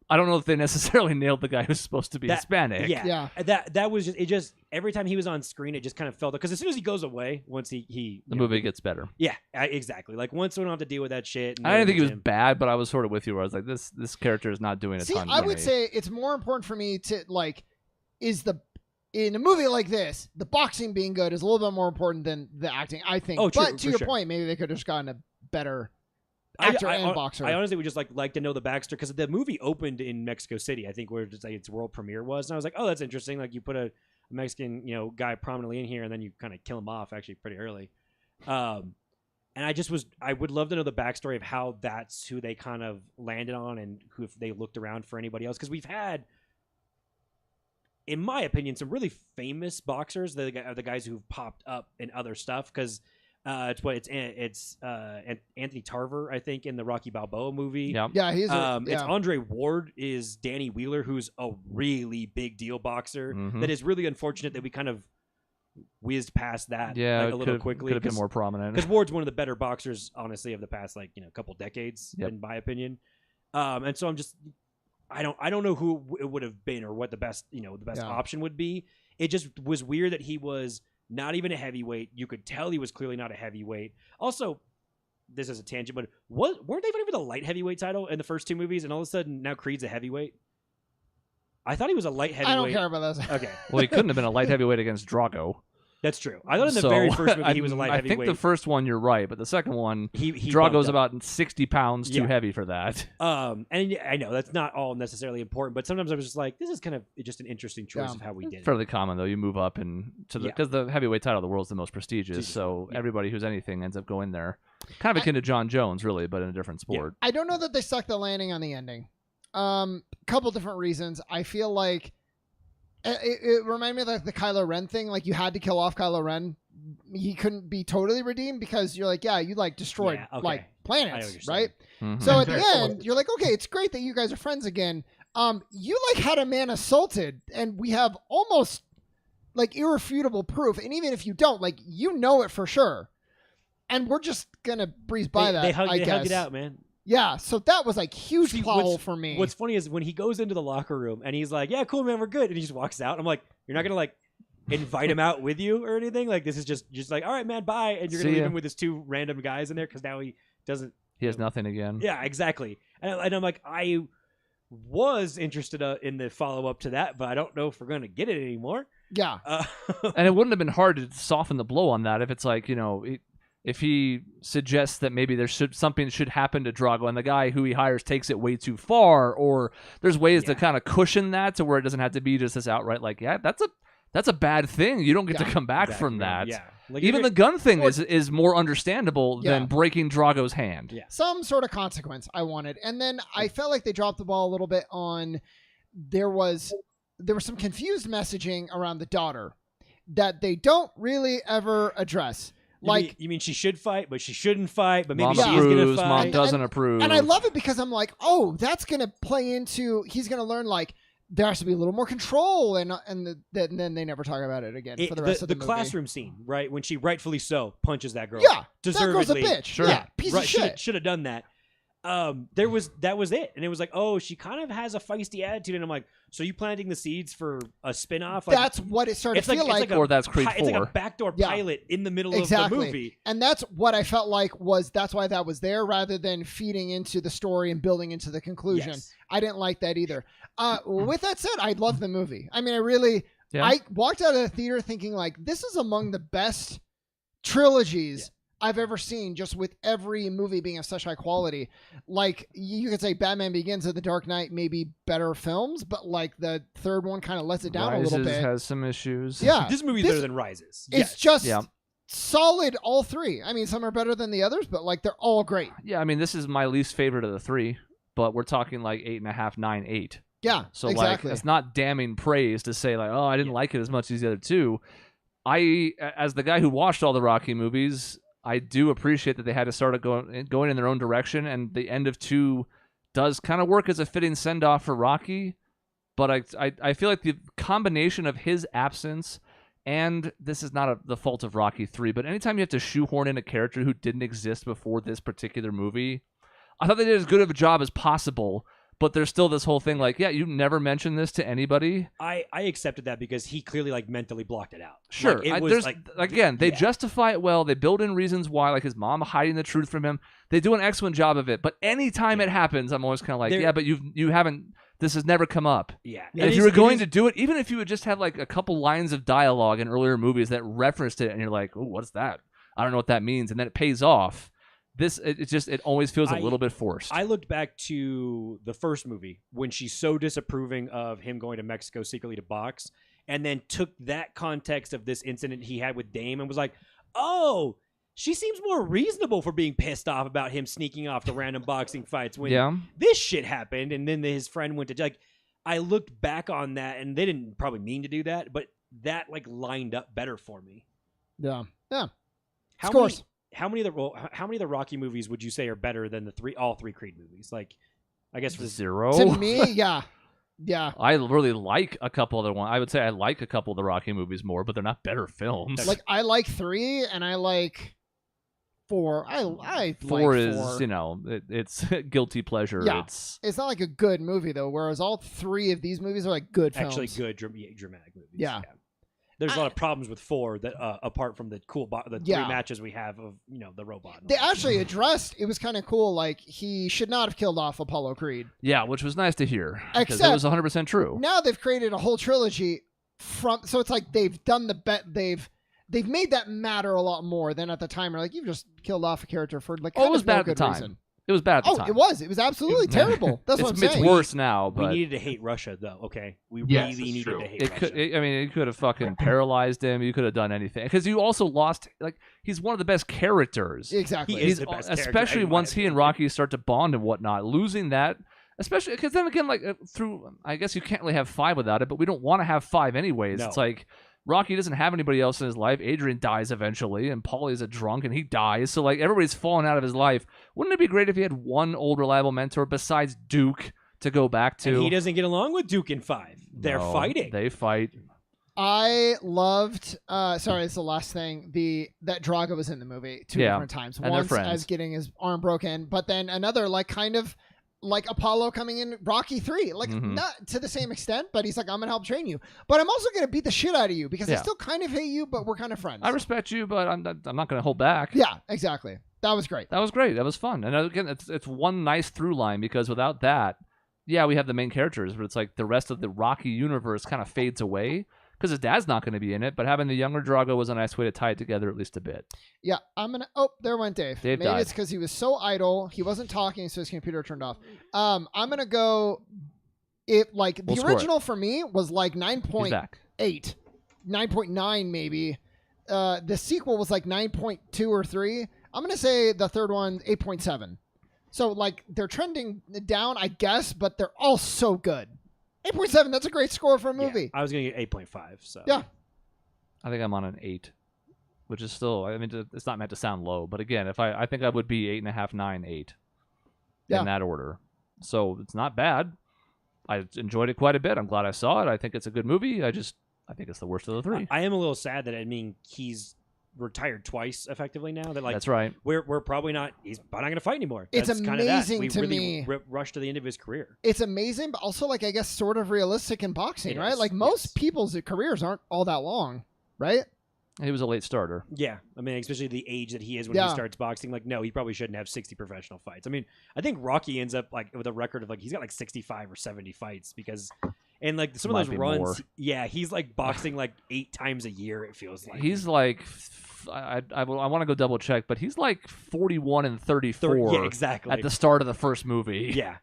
I don't know if they necessarily nailed the guy who's supposed to be Hispanic. Yeah. That was just every time he was on screen, it just kind of felt, because as soon as he goes away, once the movie gets better. Yeah, exactly. Like once we don't have to deal with that shit. I didn't think he was bad, but I was sort of with you where I was like, this character is not doing a ton. I would say it's more important for me to like, in a movie like this, the boxing being good is a little bit more important than the acting, I think. Oh, true, but to your point, maybe they could have just gotten a better actor and boxer. I honestly would just like to know the backstory, because the movie opened in Mexico City, I think, where just like its world premiere was, and I was like, oh, that's interesting. Like you put a Mexican guy prominently in here, and then you kind of kill him off actually pretty early. And I would love to know the backstory of how that's who they kind of landed on, and who, if they looked around for anybody else, because we've had, in my opinion, some really famous boxers, the guys who've popped up in other stuff, because. It's Anthony Tarver, I think, in the Rocky Balboa movie. Yeah, he's. It's Andre Ward is Danny Wheeler, who's a really big deal boxer. That is really unfortunate that we kind of whizzed past that a little quickly. Could have been more prominent, because Ward's one of the better boxers, honestly, of the past couple decades, in my opinion. And so I'm just, I don't know who it would have been, or what the best option would be. It just was weird that he was not even a heavyweight. You could tell he was clearly not a heavyweight. Also, this is a tangent, but weren't they fighting for the light heavyweight title in the first two movies, and all of a sudden now Creed's a heavyweight? I thought he was a light heavyweight. I don't care about that. Okay. Well, he couldn't have been a light heavyweight against Drago. That's true. I thought in the very first movie he was a light heavyweight. I think the first one you're right, but the second one, Drago's about 60 pounds too heavy for that. And I know that's not all necessarily important, but sometimes I was just like, this is kind of just an interesting choice of how we did it. Fairly common though. You move up because the heavyweight title of the world is the most prestigious, so everybody who's anything ends up going there. Kind of akin to John Jones, really, but in a different sport. I don't know that they stuck the landing on the ending. Couple different reasons. I feel like. It reminded me of like the Kylo Ren thing. Like, you had to kill off Kylo Ren. He couldn't be totally redeemed, because you're like, you like destroyed like planets, right? Mm-hmm. So at the end, you're like, okay, it's great that you guys are friends again. You like had a man assaulted, and we have almost like irrefutable proof. And even if you don't, like, it for sure. And we're just gonna breeze by that. They hugged it out, man. Yeah, so that was like huge plot hole for me. What's funny is when he goes into the locker room and he's like, yeah, cool, man, we're good. And he just walks out. I'm like, you're not going to like invite him out with you or anything? Like, this is just like, all right, man, bye. And you're going to leave him with his two random guys in there, because now he doesn't. He has nothing again. Yeah, exactly. And I'm like, I was interested in the follow-up to that, but I don't know if we're going to get it anymore. Yeah. And it wouldn't have been hard to soften the blow on that if it's like, if he suggests that maybe something should happen to Drago, and the guy who he hires takes it way too far, or there's ways to kind of cushion that to where it doesn't have to be just this outright like, that's a bad thing. You don't get to come back from that. Yeah. Like, even the gun thing is more understandable than breaking Drago's hand. Yeah. Some sort of consequence I wanted. And then I felt like they dropped the ball a little bit on, there was some confused messaging around the daughter that they don't really ever address. You mean she should fight, but she shouldn't fight, but maybe she is going to fight. Mom doesn't approve. And I love it because I'm like, oh, that's going to play into, he's going to learn, like, there has to be a little more control, and then they never talk about it again for the rest of the movie. The classroom scene, right, when she rightfully so punches that girl. Yeah, deservedly. That girl's a bitch. Sure. Yeah, piece of shit. Should have done that. That was it, and it was like, oh, she kind of has a feisty attitude, and I'm like, so you planting the seeds for a spin-off? Like, that's what it started to feel like. Or that's Creed 4. It's like a backdoor pilot in the middle of the movie. And that's what I felt like that's why that was there rather than feeding into the story and building into the conclusion. Yes. I didn't like that either. With that said, I love the movie. I mean, I walked out of the theater thinking like, this is among the best trilogies I've ever seen, just with every movie being of such high quality. Like, you could say Batman Begins and The Dark Knight may be better films, but like the third one kind of lets it down a little bit. Has some issues. Yeah. This movie's better than Rises. It's just solid, all three. I mean, some are better than the others, but like they're all great. Yeah, I mean, this is my least favorite of the three, but we're talking like 8.5, 9, 8. Yeah, so exactly. Like, it's not damning praise to say like, oh, I didn't like it as much as the other two. As the guy who watched all the Rocky movies, I do appreciate that they had to start going in their own direction, and the end of 2 does kind of work as a fitting send-off for Rocky, but I feel like the combination of his absence, and this is not the fault of Rocky 3, but anytime you have to shoehorn in a character who didn't exist before this particular movie, I thought they did as good of a job as possible. But there's still this whole thing like, yeah, you never mentioned this to anybody. I accepted that because he clearly like mentally blocked it out. Sure. Like, they justify it well. They build in reasons why, like his mom hiding the truth from him. They do an excellent job of it. But anytime it happens, I'm always kind of like, but you haven't, this has never come up. Yeah. And if you were going to do it, even if you would just have like a couple lines of dialogue in earlier movies that referenced it and you're like, oh, what's that? I don't know what that means. And then it pays off. It always feels a little bit forced. I looked back to the first movie when she's so disapproving of him going to Mexico secretly to box, and then took that context of this incident he had with Dame and was like, oh, she seems more reasonable for being pissed off about him sneaking off to random boxing fights when this shit happened, and then his friend went to like. I looked back on that, and they didn't probably mean to do that, but that like lined up better for me. Yeah. How many of the Rocky movies would you say are better than all three Creed movies? Like, I guess for 0. To me, yeah. I really like a couple other ones. I would say I like a couple of the Rocky movies more, but they're not better films. Like I like 3 and I like 4. I 4 like is 4. It's guilty pleasure. Yeah. It's not like a good movie though. Whereas all 3 of these movies are like good films. Actually, good dramatic movies. Yeah. There's a lot of problems with 4 that apart from the cool 3 matches we have of the robot. They actually addressed it was kind of cool. Like he should not have killed off Apollo Creed. Yeah, which was nice to hear because it was 100% true. Now they've created a whole trilogy so it's like they've done the bet they've made that matter a lot more than at the time. Like you've just killed off a character for like it was bad at the time. Reason. It was bad at the time. It was absolutely terrible. That's what I'm saying. It's worse now, but... We needed to hate Russia, though, okay? We really needed to hate Russia. You could have fucking paralyzed him. You could have done anything. Because you also lost... Like, he's one of the best characters. Exactly. He is the best character. Especially once he and Rocky start to bond and whatnot. Losing that... Especially... Because then again, like, through... I guess you can't really have 5 without it, but we don't want to have 5 anyways. No. It's like... Rocky doesn't have anybody else in his life. Adrian dies eventually, and Paulie's a drunk, and he dies. So, like, everybody's fallen out of his life. Wouldn't it be great if he had one old, reliable mentor besides Duke to go back to? And he doesn't get along with Duke in 5. They're fighting. They fight. I loved, sorry, it's the last thing, that Drago was in the movie 2 different times. And once as getting his arm broken, but then another, like, kind of like Apollo coming in Rocky 3, like not to the same extent, but he's like, I'm gonna help train you, but I'm also gonna beat the shit out of you because I still kind of hate you, but we're kind of friends. I respect you, but I'm not gonna hold back. Yeah, exactly. That was great. That was fun, and again, it's one nice through line because without that, we have the main characters, but it's like the rest of the Rocky universe kind of fades away. Because his dad's not going to be in it, but having the younger Drago was a nice way to tie it together at least a bit. Yeah, I'm going to... Oh, there went Dave. Maybe died. It's because he was so idle. He wasn't talking, so his computer turned off. I'm going to go... The original for me was like 9.8. 9.9 maybe. The sequel was like 9.2 or 3. I'm going to say the third one, 8.7. So, like, they're trending down, I guess, but they're all so good. 8.7, that's a great score for a movie. Yeah, I was going to get 8.5. So yeah. I think I'm on an 8, which is still, I mean, it's not meant to sound low, but again, I think I would be 8.5, 9, 8 in that order. So it's not bad. I enjoyed it quite a bit. I'm glad I saw it. I think it's a good movie. I think it's the worst of the three. I am a little sad that he's retired twice effectively now. That that's right. We're probably not. He's probably not going to fight anymore. It's That's amazing we to really me. Rushed to the end of his career. It's amazing, but also I guess sort of realistic in boxing, It right? is, Most people's careers aren't all that long, right? He was a late starter. Yeah, especially the age that he is when he starts boxing. No, he probably shouldn't have 60 professional fights. I think Rocky ends up with a record of he's got 65 or 70 fights because. And some of those runs, more. He's boxing 8 times a year. It feels like he's I want to go double check, but he's 41 and 34. Yeah, exactly. At the start of the first movie. Yeah,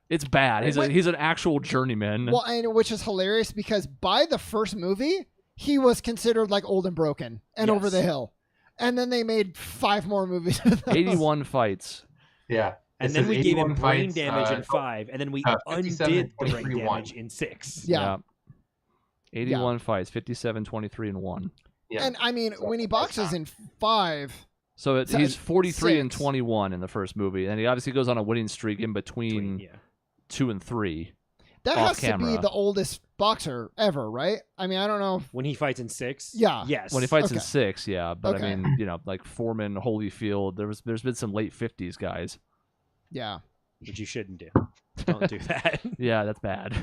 it's bad. He's an actual journeyman. Well, and which is hilarious because by the first movie, he was considered old and broken and over the hill, and then they made 5 more movies. 81 fights. Yeah. And then we gave him brain damage in 5, and then we undid the brain damage in 6. Yeah. 81 fights, 57, 23, and 1. Yeah. And when he boxes in 5... So he's 43 and 21 in the first movie, and he obviously goes on a winning streak in between 2 and 3. That has to be the oldest boxer ever, right? I don't know. When he fights in 6? Yeah. Yes. When he fights in 6, yeah. But Foreman, Holyfield, there's been some late 50s guys. Yeah. Which you shouldn't do. Don't do that. Yeah, that's bad.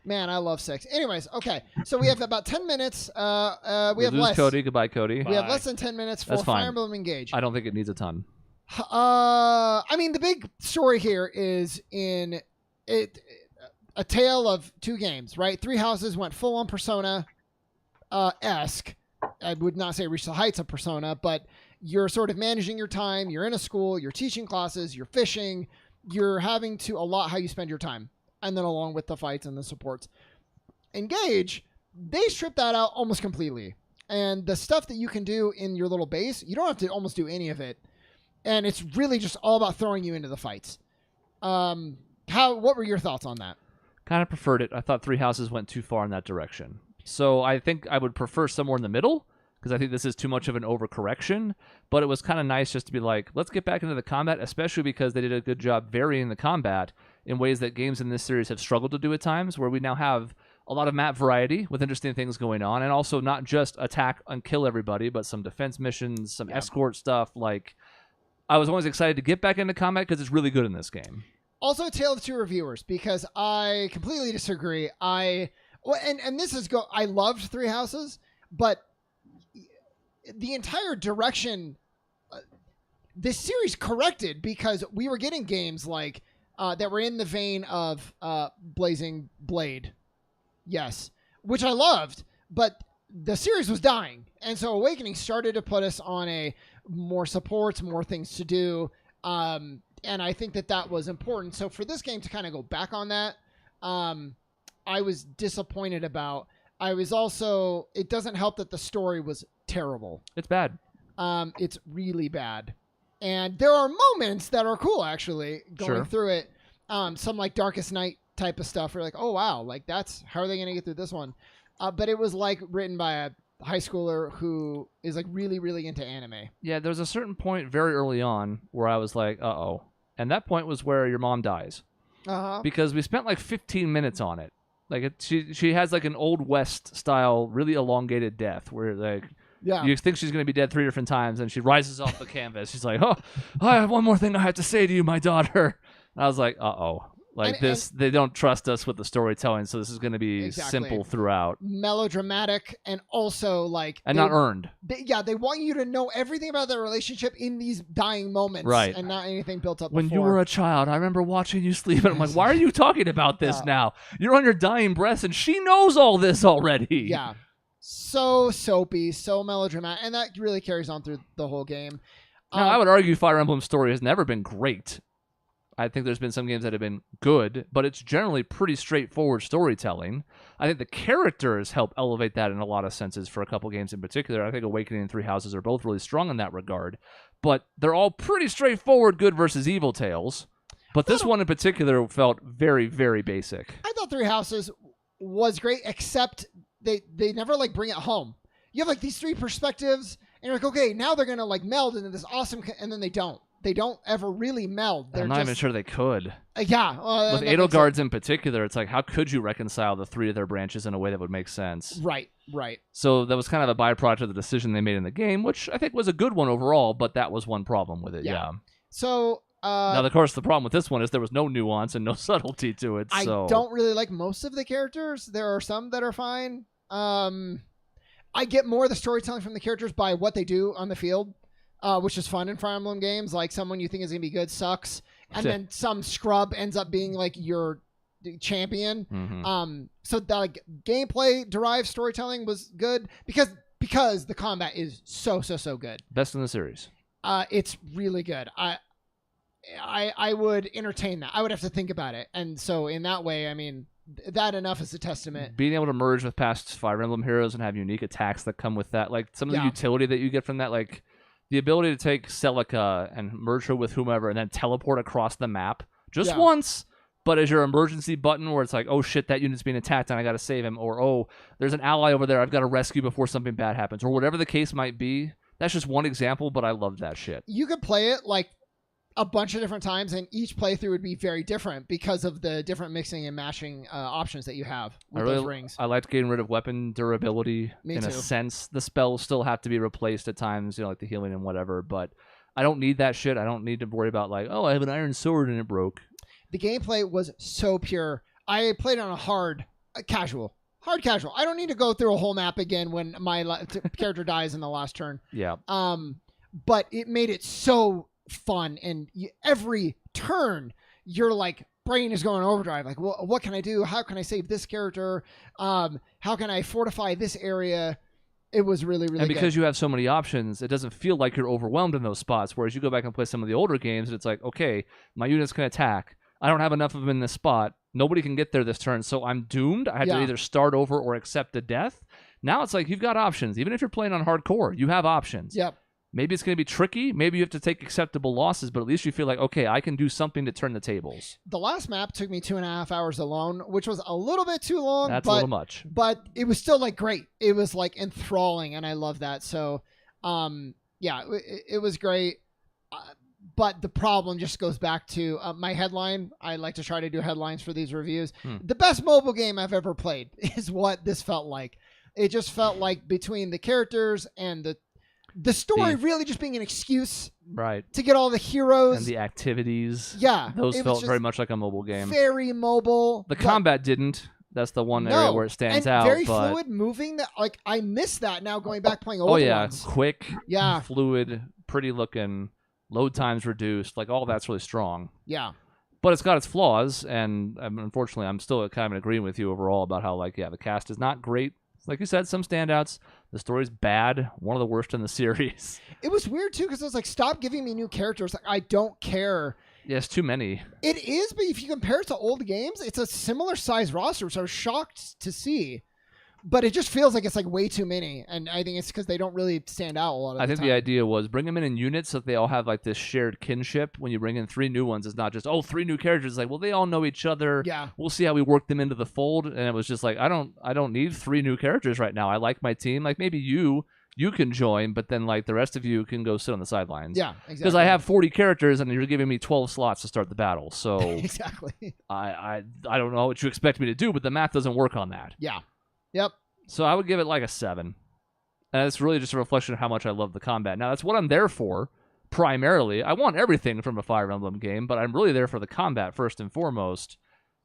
Man, I love 6. Anyways, okay. So we have about 10 minutes. We have lose less. Cody. Goodbye, Cody. We have less than 10 minutes for Fire Emblem Engage. I don't think it needs a ton. The big story here is in it a tale of 2 games, right? 3 Houses went full on Persona esque. I would not say reach the heights of Persona, but you're sort of managing your time. You're in a school. You're teaching classes. You're fishing. You're having to allot how you spend your time. And then along with the fights and the supports. Engage, they strip that out almost completely. And the stuff that you can do in your little base, you don't have to almost do any of it. And it's really just all about throwing you into the fights. What were your thoughts on that? Kind of preferred it. I thought 3 Houses went too far in that direction. So I think I would prefer somewhere in the middle, because I think this is too much of an overcorrection, but it was kind of nice just to be let's get back into the combat, especially because they did a good job varying the combat in ways that games in this series have struggled to do at times, where we now have a lot of map variety with interesting things going on, and also not just attack and kill everybody, but some defense missions, some escort stuff. I was always excited to get back into combat because it's really good in this game. Also, Tale of 2 Reviewers, because I completely disagree. I loved 3 Houses, but the entire direction this series corrected, because we were getting games that were in the vein of Blazing Blade, yes, which I loved, but the series was dying, and so Awakening started to put us on more supports, more things to do, and I think that was important. So for this game to kind of go back on that, I was disappointed about. I was also, it doesn't help that the story was terrible. It's bad. It's really bad. And there are moments that are cool, actually, going through it. Some Darkest Night type of stuff. Where oh wow, how are they going to get through this one? But it was written by a high schooler who is really, really into anime. Yeah, there's a certain point very early on where I was uh-oh. And that point was where your mom dies. Uh-huh. Because we spent 15 minutes on it. She has an Old West style, really elongated death where you think she's going to be dead 3 different times, and she rises off the canvas. She's I have one more thing I have to say to you, my daughter. And I was uh-oh. They don't trust us with the storytelling, so this is going to be simple throughout. Melodramatic, and also and not earned. They want you to know everything about their relationship in these dying moments, right? And not anything built up when before. You were a child, I remember watching you sleep, and I'm why are you talking about this now? You're on your dying breath, and she knows all this already. Yeah. So soapy, so melodramatic, and that really carries on through the whole game. Now, I would argue Fire Emblem's story has never been great. I think there's been some games that have been good, but it's generally pretty straightforward storytelling. I think the characters help elevate that in a lot of senses for a couple games in particular. I think Awakening and 3 Houses are both really strong in that regard, but they're all pretty straightforward good versus evil tales. But this one in particular felt very, very basic. I thought 3 Houses was great, except they never bring it home. You have these 3 perspectives, and you're okay, now they're going to meld into this awesome, and then they don't. They don't ever really meld. I'm not even sure they could. Yeah. With Edelgard's in particular, it's like, how could you reconcile the 3 of their branches in a way that would make sense? Right. So that was kind of a byproduct of the decision they made in the game, which I think was a good one overall, but that was one problem with it, yeah. So... now, of course, the problem with this one is there was no nuance and no subtlety to it. So. I don't really like most of the characters. There are some that are fine. I get more of the storytelling from the characters by what they do on the field, which is fun in Fire Emblem games. Like someone you think is going to be good sucks, and then some scrub ends up being like your champion. Mm-hmm. So that like gameplay derived storytelling was good because the combat is so good. Best in the series. It's really good. I would entertain that. I would have to think about it, and so in that way, I mean. That enough is a testament. Being able to merge with past Fire Emblem heroes and have unique attacks that come with that, like some of the utility that you get from that, like the ability to take Celica and merge her with whomever and then teleport across the map just once, but as your emergency button where it's like, oh shit, that unit's being attacked and I gotta save him, or oh, there's an ally over there I've got to rescue before something bad happens, or whatever the case might be. That's just one example, but I love that shit. You could play it like a bunch of different times, and each playthrough would be very different because of the different mixing and matching options that you have with those rings. I liked getting rid of weapon durability. Me in too. A sense. The spells still have to be replaced at times, like the healing and whatever, but I don't need that shit. I don't need to worry about like, oh, I have an iron sword and it broke. The gameplay was so pure. I played on a hard casual. I don't need to go through a whole map again when my character dies in the last turn. Yeah. But it made it so fun, and every turn your like brain is going overdrive, like, well, what can I do, how can I save this character, how can I fortify this area. It was really and because good. You have so many options, it doesn't feel like you're overwhelmed in those spots, whereas you go back and play some of the older games and it's like, okay, my units can attack, I don't have enough of them in this spot, nobody can get there this turn, so I'm doomed. I have to either start over or accept the death. Now it's like you've got options. Even if you're playing on hardcore, you have options. Yep. Maybe it's going to be tricky. Maybe you have to take acceptable losses, but at least you feel like, okay, I can do something to turn the tables. The last map took me 2.5 hours alone, which was a little bit too long. That's a little much. But it was still like great. It was like enthralling, and I love that. So, it was great. But the problem just goes back to my headline. I like to try to do headlines for these reviews. The best mobile game I've ever played is what this felt like. It just felt like between the characters and the story really just being an excuse to get all the heroes. And the activities. Yeah. Those felt very much like a mobile game. Very mobile. The combat didn't. That's the one area where it stands out. Very fluid, moving. That like I miss that now going back playing old ones. Quick, fluid, pretty looking, load times reduced. Like all that's really strong. Yeah. But it's got its flaws, and unfortunately I'm still kind of agreeing with you overall about how the cast is not great. Like you said, some standouts. The story's bad. One of the worst in the series. It was weird, too, because I was like, stop giving me new characters. Like, I don't care. Yeah, it's too many. It is, but if you compare it to old games, it's a similar size roster, so I was shocked to see. But it just feels like it's like way too many, and I think it's because they don't really stand out a lot of the time. I think the idea was bring them in units so that they all have like this shared kinship. When you bring in 3 new ones, it's not just, 3 new characters. It's like, well, they all know each other. Yeah. We'll see how we work them into the fold. And it was just like, I don't need 3 new characters right now. I like my team. Like maybe you can join, but then like the rest of you can go sit on the sidelines. Yeah, exactly. Because I have 40 characters and you're giving me 12 slots to start the battle. So exactly. I don't know what you expect me to do, but the math doesn't work on that. Yeah. Yep. So I would give it like a 7. And it's really just a reflection of how much I love the combat. Now, that's what I'm there for, primarily. I want everything from a Fire Emblem game, but I'm really there for the combat first and foremost.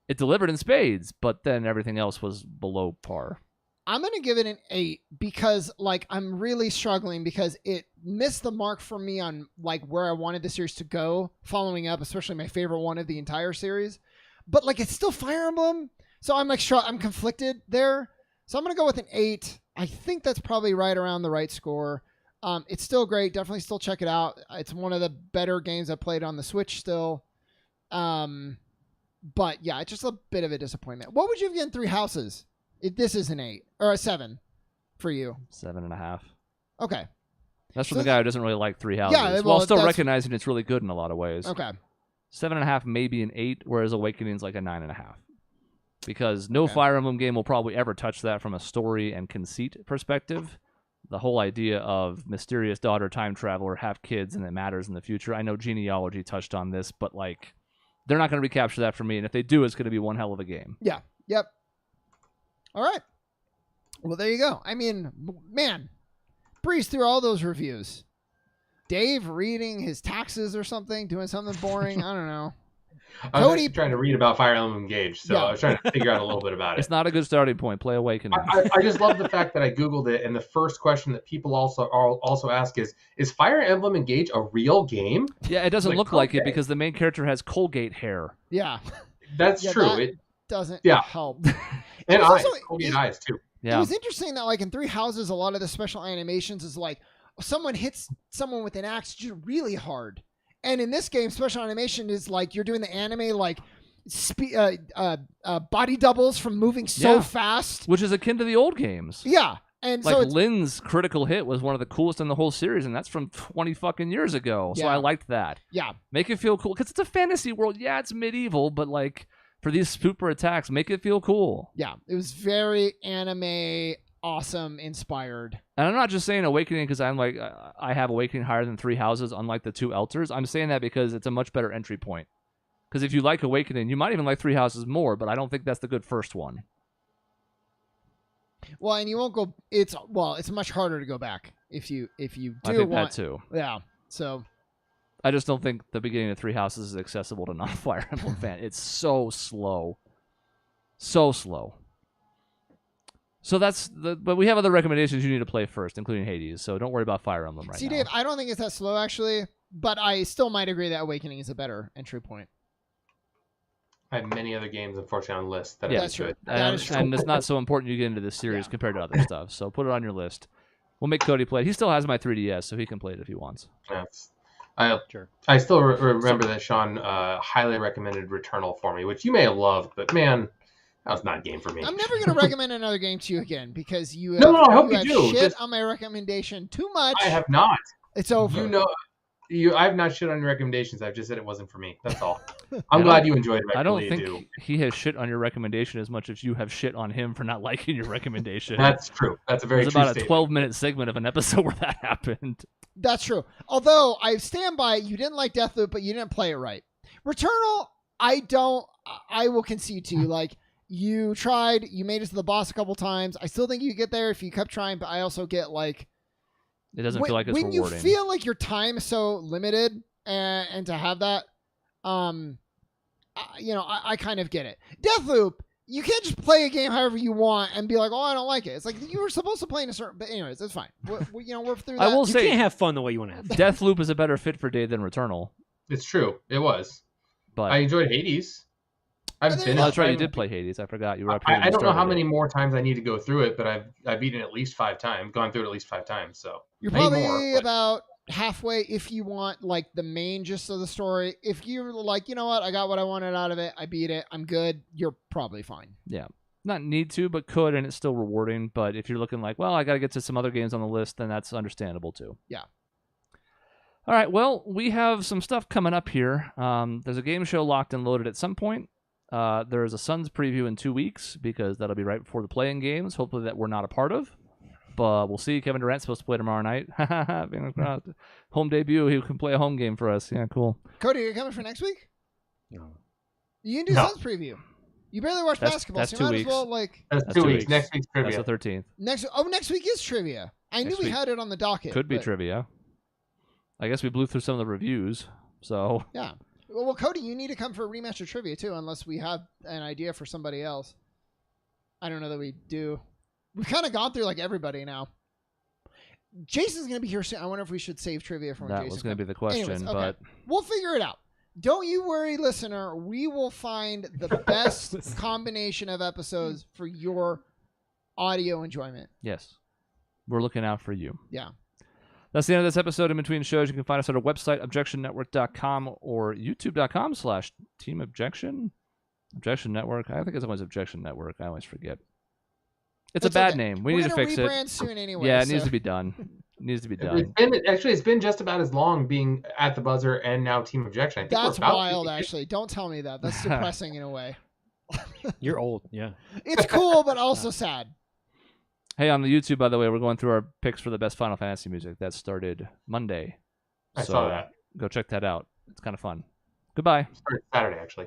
It delivered in spades, but then everything else was below par. I'm going to give it an 8 because, like, I'm really struggling because it missed the mark for me on, like, where I wanted the series to go, following up, especially my favorite one of the entire series. But, like, it's still Fire Emblem, so I'm, like, I'm conflicted there. So I'm going to go with an 8. I think that's probably right around the right score. It's still great. Definitely still check it out. It's one of the better games I've played on the Switch still. But, yeah, it's just a bit of a disappointment. What would you have given 3 Houses if this is an 8 or a 7 for you? 7.5. Okay. That's from the guy who doesn't really like 3 Houses. Yeah, while still recognizing it's really good in a lot of ways. Okay. 7.5, maybe an 8, whereas Awakening's like a 9.5. Because no Fire Emblem game will probably ever touch that from a story and conceit perspective. the whole idea of mysterious daughter time traveler, have kids, and it matters in the future. I know genealogy touched on this, but like they're not going to recapture that for me. And if they do, it's going to be one hell of a game. Yeah. Yep. All right. Well, there you go. I mean, man, breeze through all those reviews. Dave reading his taxes or something, doing something boring. I don't know. I was trying to read about Fire Emblem Engage, so I was trying to figure out a little bit about it. It's not a good starting point. Play Awakening. I just love the fact that I Googled it, and the first question that people also ask is Fire Emblem Engage a real game? Yeah, it doesn't look like it because the main character has Colgate hair. Yeah. That's true. It doesn't help. And eyes. Colgate eyes, too. Yeah. It was interesting that, like, in Three Houses, a lot of the special animations is like someone hits someone with an axe just really hard. And in this game, special animation is like you're doing the anime like body doubles from moving so fast, which is akin to the old games. Yeah, and like so Lynn's critical hit was one of the coolest in the whole series, and that's from 20 fucking years ago. So I liked that. Yeah, make it feel cool because it's a fantasy world. Yeah, it's medieval, but like for these super attacks, make it feel cool. Yeah, it was very anime. Awesome, inspired. And I'm not just saying Awakening because I'm like, I have Awakening higher than Three Houses, unlike the two Elders. I'm saying that because it's a much better entry point. Because if you like Awakening, you might even like Three Houses more, but I don't think that's the good first one. Well, and you won't go. It's much harder to go back if you do. I think that too. Yeah. So. I just don't think the beginning of Three Houses is accessible to non-Fire Emblem fan. It's so slow. So slow. So but we have other recommendations you need to play first, including Hades. So don't worry about Fire Emblem right now. See, Dave, I don't think it's that slow actually, but I still might agree that Awakening is a better entry point. I have many other games, unfortunately, on the list that that's true. And it's not so important you get into this series compared to other stuff. So put it on your list. We'll make Cody play it. He still has my 3DS, so he can play it if he wants. Yes. I still remember that Sean highly recommended Returnal for me, which you may have loved, but man. That was not a game for me. I'm never going to recommend another game to you again because you have, I hope you do. Shit on my recommendation too much. I have not. It's over. I have not shit on your recommendations. I've just said it wasn't for me. That's all. I'm glad you enjoyed it. I don't think he has shit on your recommendation as much as you have shit on him for not liking your recommendation. That's true. That's a very true statement. There's about a 12-minute segment of an episode where that happened. That's true. Although I stand by, you didn't like Deathloop, but you didn't play it right. Returnal, I will concede to you. Like, you tried, you made it to the boss a couple times. I still think you get there if you kept trying, but I also get like... It doesn't feel like it's rewarding. When you feel like your time is so limited and to have that, I kind of get it. Deathloop, you can't just play a game however you want and be like, oh, I don't like it. It's like you were supposed to play in a certain... But anyways, it's fine. We're through that. I will say, you can't have fun the way you want to have fun. Deathloop is a better fit for Dave than Returnal. It's true. It was. But I enjoyed Hades. That's right. You did play Hades. I forgot you were up here. I don't know how many more times I need to go through it, but I've beaten it at least 5 times, gone through it at least 5 times. So you're probably about halfway if you want like the main gist of the story. If you're like, you know what, I got what I wanted out of it, I beat it, I'm good, you're probably fine. Yeah. Not need to, but could, and it's still rewarding. But if you're looking like, well, I got to get to some other games on the list, then that's understandable too. Yeah. All right. Well, we have some stuff coming up here. There's a game show locked and loaded at some point. There's a Suns preview in 2 weeks because that'll be right before the playing games, hopefully that we're not a part of. But we'll see. Kevin Durant's supposed to play tomorrow night. Home debut. He can play a home game for us. Yeah, cool. Cody, are you coming for next week? No. You can do Suns preview. You barely watch basketball, that's so you 2 might weeks. as well like... That's 2 weeks. Next week's trivia. That's the 13th. Next week is trivia. I knew we had it on the docket. Could be trivia. I guess we blew through some of the reviews, so... Yeah. Well, Cody, you need to come for a rematch of trivia, too, unless we have an idea for somebody else. I don't know that we do. We've kind of gone through, like, everybody now. Jason's going to be here soon. I wonder if we should save trivia for when Jason That was going to be the question, Anyways, okay. but... We'll figure it out. Don't you worry, listener. We will find the best combination of episodes for your audio enjoyment. Yes. We're looking out for you. Yeah. That's the end of this episode. In between shows, you can find us at our website, objectionnetwork.com or youtube.com/Team Objection. Objection Network. I think it's always Objection Network. I always forget. It's a bad name. We need to fix it. We're going to rebrand soon anyway. Yeah, it needs to be done. It needs to be done. It's been just about as long being at the buzzer and now Team Objection. I think that's wild, actually. Don't tell me that. That's depressing in a way. You're old, yeah. It's cool, but also sad. Hey, on the YouTube, by the way, we're going through our picks for the best Final Fantasy music. That started Monday. I saw that. Go check that out. It's kind of fun. Goodbye. It started Saturday, actually.